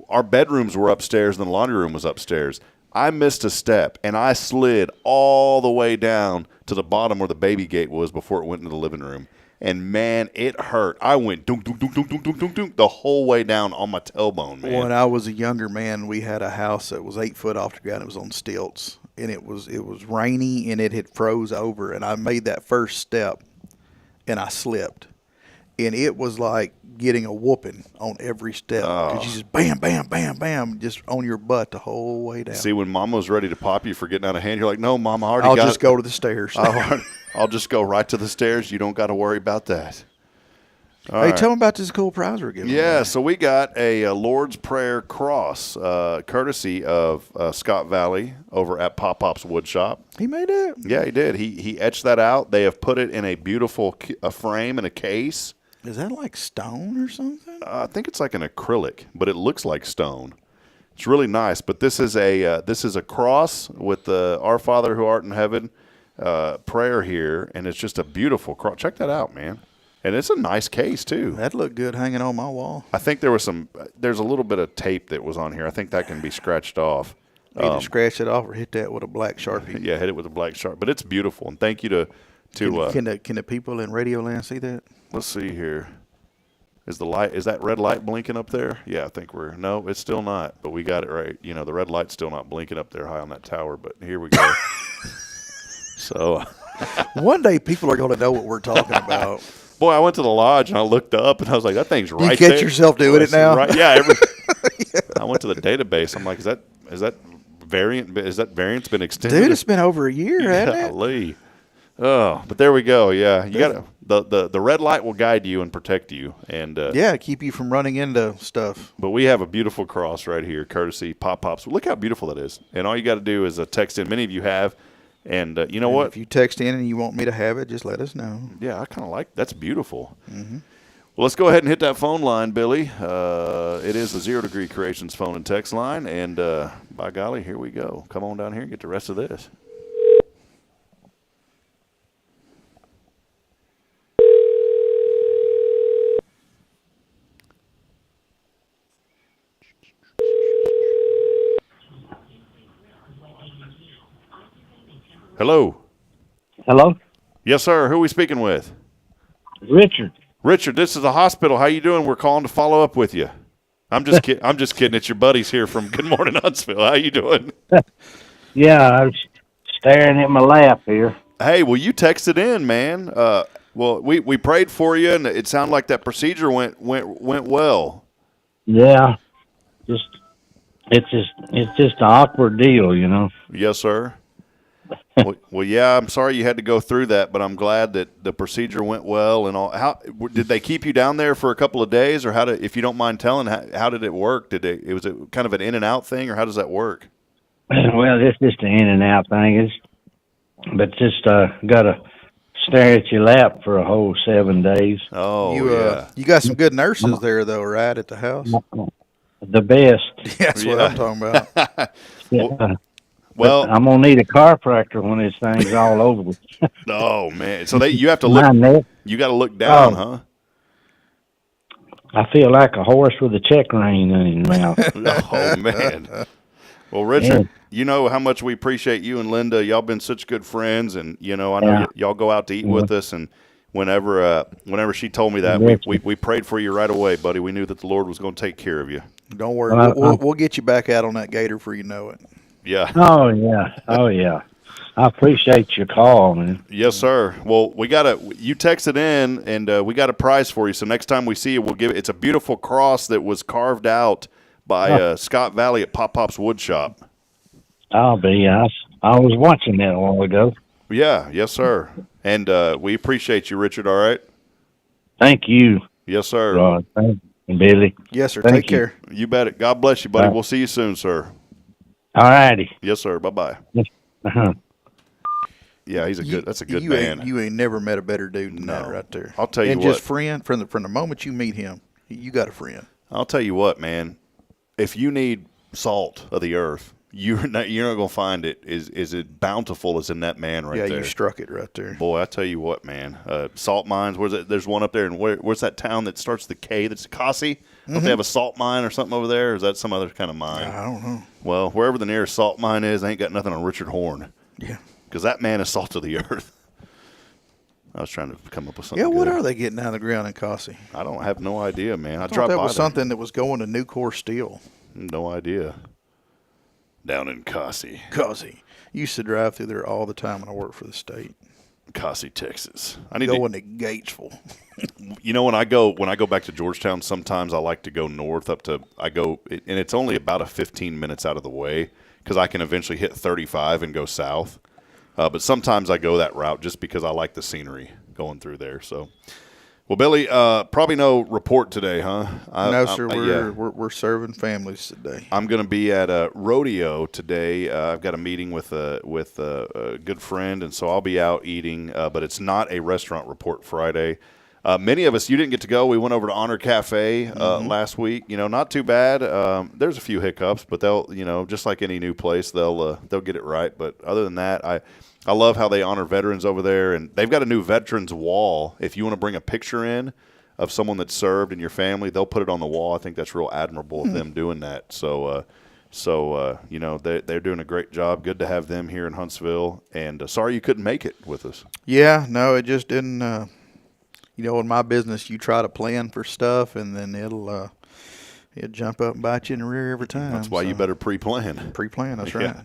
Our bedrooms were upstairs, and the laundry room was upstairs. I missed a step, and I slid all the way down to the bottom where the baby gate was before it went into the living room. And, man, it hurt. I went dunk, dunk, dunk, dunk, dunk, dunk, dunk, dunk, the whole way down on my tailbone, man. When I was a younger man, we had a house that was 8 foot off the ground. It was on stilts, and it was rainy, and it had froze over. And I made that first step, and I slipped. And it was like getting a whooping on every step. Because you just bam, bam, bam, bam, just on your butt the whole way down. See, when Mama was ready to pop you for getting out of hand, you're like, no, Mom, I already I'll got just go to the stairs. I'll just go right to the stairs. You don't got to worry about that. All hey, right. tell them about this cool prize we're giving Yeah, away. so we got a Lord's Prayer cross, courtesy of Scott Valley over at Pop Pop's Wood Shop. He made it? Yeah, he did. He etched that out. They have put it in a beautiful frame and a case. Is that like stone or something? I think it's like an acrylic, but it looks like stone. It's really nice. But this is a cross with the Our Father who art in heaven prayer here, and it's just a beautiful cross. Check that out, man. And it's a nice case too. That looked good hanging on my wall. I think there's a little bit of tape that was on here. I think that can be scratched off. Either scratch it off or hit that with a black Sharpie. Yeah, hit it with a black Sharpie. But it's beautiful, and thank you to Can the people in Radio Land see that? Let's see here. Is that red light blinking up there? Yeah, I think no, it's still not, but we got it right. You know, the red light's still not blinking up there high on that tower, but here we go. So one day people are going to know what we're talking about. Boy, I went to the lodge and I looked up and I was like, that thing's right there. You there. catch yourself doing it now? Right, yeah, yeah. I went to the database. I'm like, is that variance been extended? Dude, it's been over a year, hasn't it? Golly. Oh, but there we go. Yeah, you got the red light will guide you and protect you, and keep you from running into stuff. But we have a beautiful cross right here, courtesy Pop Pops. Look how beautiful that is. And all you got to do is text in. Many of you have, and you know what? If you text in and you want me to have it, just let us know. Yeah, I kind of like that's beautiful. Mm-hmm. Well, let's go ahead and hit that phone line, Billy. It is the 0 Degree Creations phone and text line, and by golly, here we go. Come on down here and get the rest of this. Hello? Yes, sir. Who are we speaking with? Richard. Richard, this is the hospital. How you doing? We're calling to follow up with you. I'm just kidding. I'm just kidding. It's your buddies here from Good Morning Huntsville. How you doing? Yeah, I was staring at my lap here. Hey, well, you texted in, man. Well, we prayed for you, and it sounded like that procedure went well. Yeah, it's just an awkward deal, you know. Yes, sir. Well, yeah. I'm sorry you had to go through that, but I'm glad that the procedure went well and all. How did they keep you down there for a couple of days, or if you don't mind telling, how did it work? Was it kind of an in and out thing, or how does that work? Well, it's just an in and out thing. But just got to stare at your lap for a whole 7 days. Oh, you got some good nurses there, though, right, at the house? The best. That's what I'm talking about. Yeah. Well, I'm gonna need a chiropractor when this thing's all over with. Oh man! So you have to look. You got to look down, huh? I feel like a horse with a check rein in his mouth. Oh man! Well, Richard, you know how much we appreciate you and Linda. Y'all been such good friends, and I know y'all go out to eat with us. And whenever she told me that, we prayed for you right away, buddy. We knew that the Lord was going to take care of you. Don't worry, we'll get you back out on that gator before you know it. Yeah. Oh yeah. I appreciate your call, man. Yes, sir. Well, you texted in, and we got a prize for you. So next time we see you, we'll give it. It's a beautiful cross that was carved out by Scott Valley at Pop Pop's Wood Shop. I'll be. I was watching that a while ago. Yeah. Yes, sir. And we appreciate you, Richard. All right. Thank you. Yes, sir. Thank you, Billy. Yes, sir. Thank Take care. You bet it. God bless you, buddy. We'll see you soon, sir. All righty. Yes, sir. Bye-bye. Uh-huh. Yeah, that's a good you man. You ain't never met a better dude than that right there. I'll tell you and what. just friend from the moment you meet him, you got a friend. I'll tell you what, man. If you need salt of the earth, you're not going to find it is it bountiful as in that man right there. Yeah, you struck it right there. Boy, I tell you what, man. Salt mines. Where's it? There's one up there, and where's that town that starts the K? That's Kasi. Don't they have a salt mine or something over there? Or is that some other kind of mine? I don't know. Well, wherever the nearest salt mine is, they ain't got nothing on Richard Horn. Yeah. Because that man is salt of the earth. I was trying to come up with something. Yeah, what good. are they getting out of the ground in Kasi? I have no idea, man. I thought dropped that by was there. something that was going to Nucor Steel. No idea. Down in Kasi. Kasi. Used to drive through there all the time when I worked for the state. Kasi, Texas. Going to Gatesville. When I go back to Georgetown, sometimes I like to go north and it's only about 15 minutes out of the way because I can eventually hit 35 and go south. But sometimes I go that route just because I like the scenery going through there. So, well, Billy, probably no report today, huh? No, sir. We're serving families today. I'm going to be at a rodeo today. I've got a meeting with a good friend, and so I'll be out eating. But it's not a restaurant report Friday. Many of us, you didn't get to go. We went over to Honor Cafe last week. Not too bad. There's a few hiccups, but they'll, just like any new place, they'll get it right. But other than that, I love how they honor veterans over there, and they've got a new veterans wall. If you want to bring a picture in of someone that served in your family, they'll put it on the wall. I think that's real admirable of them doing that. So they're doing a great job. Good to have them here in Huntsville. And sorry you couldn't make it with us. Yeah, no, it just didn't. In my business, you try to plan for stuff, and then it'll jump up and bite you in the rear every time. That's why you better pre-plan. Pre-plan, that's right.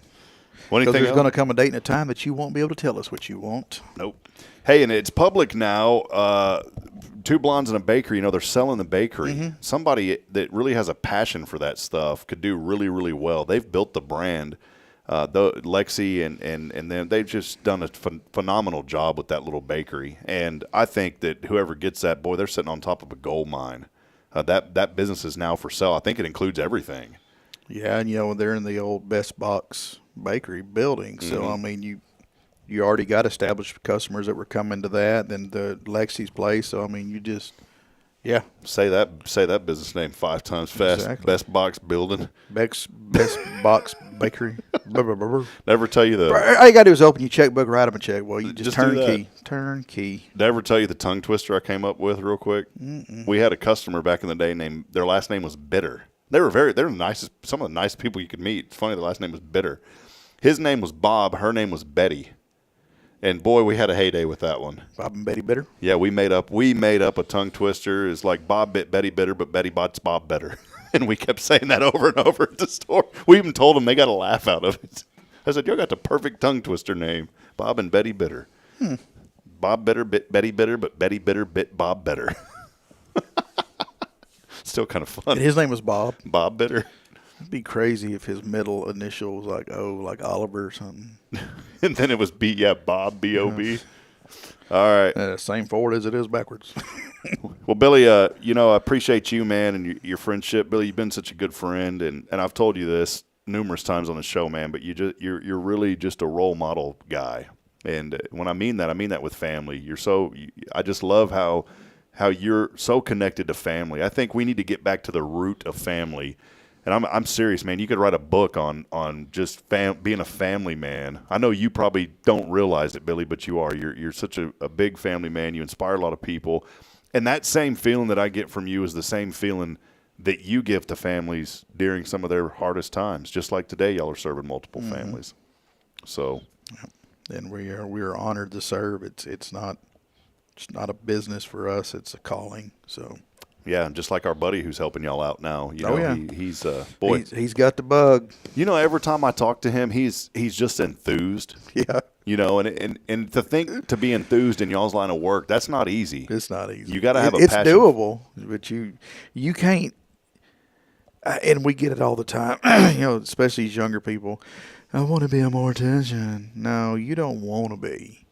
Because there's going to come a date and a time that you won't be able to tell us what you want. Nope. Hey, and it's public now. Two Blondes in a Bakery, they're selling the bakery. Mm-hmm. Somebody that really has a passion for that stuff could do really, really well. They've built the brand. Lexi and them, they've just done a phenomenal job with that little bakery. And I think that whoever gets that, boy, they're sitting on top of a gold mine. That business is now for sale. I think it includes everything. Yeah, and they're in the old Best Box Bakery building. So, Mm-hmm. You already got established customers that were coming to that, then the Lexi's place. So, you just, yeah. Say that business name 5 times fast. Exactly. Best Box Building. Best Box Bakery. Never tell you all you got to do is open your checkbook, write them a check. Well, you just turnkey. Turnkey. Did I ever tell you the tongue twister I came up with real quick? Mm-mm. We had a customer back in the day their last name was Bitter. They're the nicest, some of the nicest people you could meet. It's funny, the last name was Bitter. His name was Bob. Her name was Betty. And boy, we had a heyday with that one. Bob and Betty Bitter. Yeah, we made up a tongue twister. It's like Bob bit Betty bitter, but Betty bites Bob better. And we kept saying that over and over at the store. We even told them they got a laugh out of it. I said, "You got the perfect tongue twister name, Bob and Betty Bitter." Bob Bitter bit Betty Bitter, but Betty Bitter bit Bob better. Still kind of fun. And his name was Bob. Bob Bitter. It'd be crazy if his middle initial was like like Oliver or something. And then it was Bob, B-O-B. All right. Same forward as it is backwards. Well, Billy, I appreciate you, man, and your friendship. Billy, you've been such a good friend, and I've told you this numerous times on the show, man, but you're really just a role model guy. And when I mean that with family. I just love how you're so connected to family. I think we need to get back to the root of family. And I'm serious, man. You could write a book on just being a family man. I know you probably don't realize it, Billy, but you are. You're such a big family man. You inspire a lot of people. And that same feeling that I get from you is the same feeling that you give to families during some of their hardest times. Just like today, y'all are serving multiple families. So, and we are honored to serve. It's not a business for us. It's a calling. So. Yeah, and just like our buddy who's helping y'all out now. He's he's got the bug. Every time I talk to him, he's just enthused. Yeah. And to be enthused in y'all's line of work, that's not easy. It's not easy. You got to have a passion. It's doable, but you can't. And we get it all the time. Especially as younger people. I want to be a mortician. No, you don't want to be.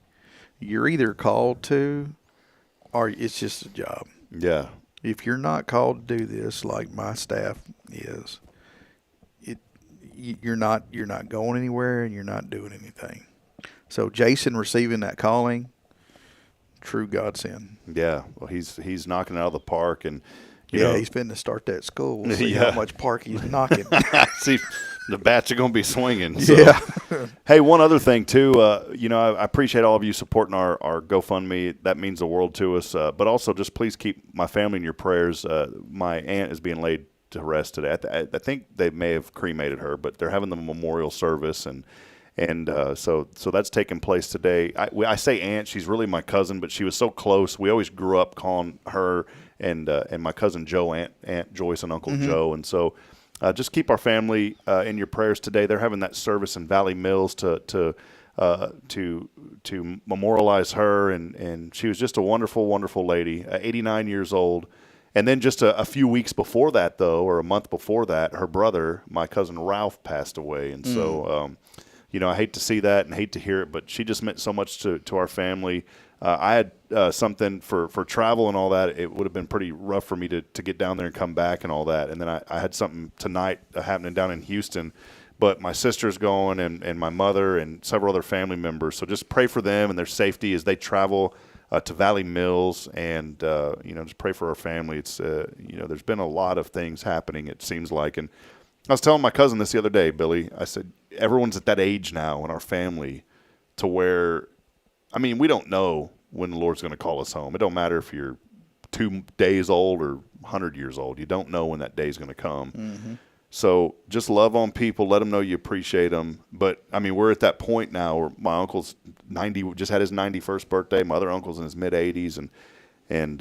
You're either called to, or it's just a job. Yeah. If you're not called to do this, like my staff is, you're not going anywhere and you're not doing anything. So Jason receiving that calling, true godsend. Yeah, well, he's knocking it out of the park, and he's finna to start that school. We'll see how much park he's knocking. See, the bats are going to be swinging. So. Yeah. Hey, one other thing too. I appreciate all of you supporting our GoFundMe. That means the world to us. But also, just please keep my family in your prayers. My aunt is being laid to rest today. I think they may have cremated her, but they're having the memorial service, and so that's taking place today. I say aunt. She's really my cousin, but she was so close. We always grew up calling her and my cousin Joe Aunt Joyce and Uncle Joe, and so. Just keep our family in your prayers today. They're having that service in Valley Mills to memorialize her, and she was just a wonderful, wonderful lady, 89 years old. And then just a few weeks before that, though, or a month before that, her brother, my cousin Ralph, passed away. And so, I hate to see that and hate to hear it, but she just meant so much to our family. I had something for travel and all that. It would have been pretty rough for me to get down there and come back and all that. And then I had something tonight happening down in Houston. But my sister's going and my mother and several other family members. So just pray for them and their safety as they travel to Valley Mills. And, just pray for our family. It's, there's been a lot of things happening, it seems like. And I was telling my cousin this the other day, Billy. I said, everyone's at that age now in our family to where – we don't know when the Lord's going to call us home. It don't matter if you're 2 days old or 100 years old. You don't know when that day is going to come. Mm-hmm. So just love on people. Let them know you appreciate them. But, we're at that point now where my uncle's 90, just had his 91st birthday. My other uncle's in his mid-80s. And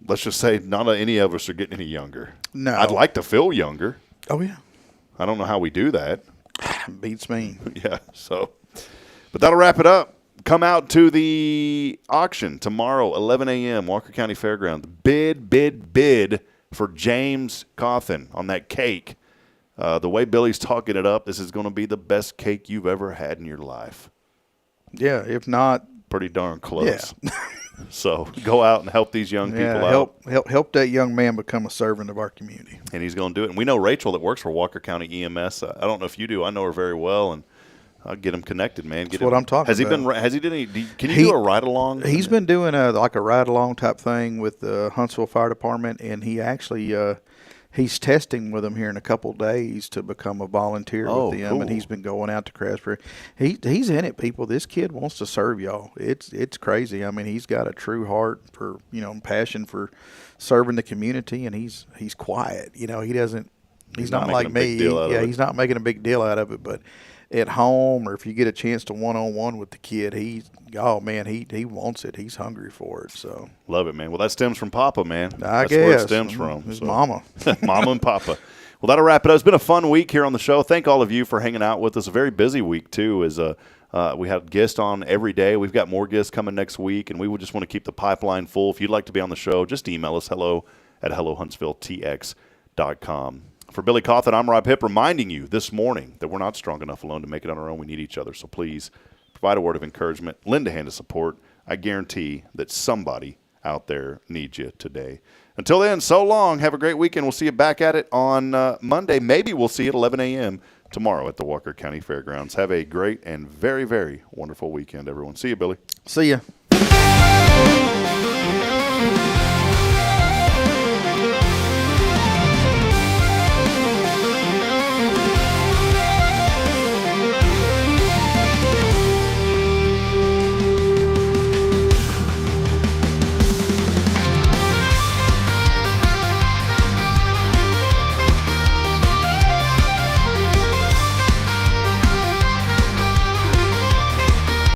let's just say not any of us are getting any younger. No. I'd like to feel younger. Oh, yeah. I don't know how we do that. Beats me. Yeah, so. But that'll wrap it up. Come out to the auction tomorrow, 11 a.m., Walker County Fairgrounds. Bid for James Cawthon on that cake. The way Billy's talking it up, this is going to be the best cake you've ever had in your life. Yeah, if not. Pretty darn close. Yeah. So go out and help these young people out. Help that young man become a servant of our community. And he's going to do it. And we know Rachel that works for Walker County EMS. I don't know if you do. I know her very well, and I'll get him connected, man. That's what I'm talking about. Has he done any? Can you do a ride along? He's been doing a ride along type thing with the Huntsville Fire Department, and he actually he's testing with them here in a couple of days to become a volunteer with them. Cool. And he's been going out to Craftsbury. He's in it, people. This kid wants to serve y'all. It's crazy. He's got a true heart for passion for serving the community, and he's quiet. He doesn't. He's not like me. Yeah, he's not making a big deal out of it, but. at home, or if you get a chance to one-on-one with the kid, he wants it. He's hungry for it. So love it, man. Well, that stems from Papa, man. That's where guess. it stems from. His mama. Mama and Papa. Well, that'll wrap it up. It's been a fun week here on the show. Thank all of you for hanging out with us. A very busy week, too, as we had guests on every day. We've got more guests coming next week, and we would just want to keep the pipeline full. If you'd like to be on the show, just email us, hello@hellohuntsvilletx.com. For Billy Cawthon, I'm Rob Hipp, reminding you this morning that we're not strong enough alone to make it on our own. We need each other. So please provide a word of encouragement, lend a hand of support. I guarantee that somebody out there needs you today. Until then, so long. Have a great weekend. We'll see you back at it on Monday. Maybe we'll see you at 11 a.m. tomorrow at the Walker County Fairgrounds. Have a great and very, very wonderful weekend, everyone. See you, Billy. See ya.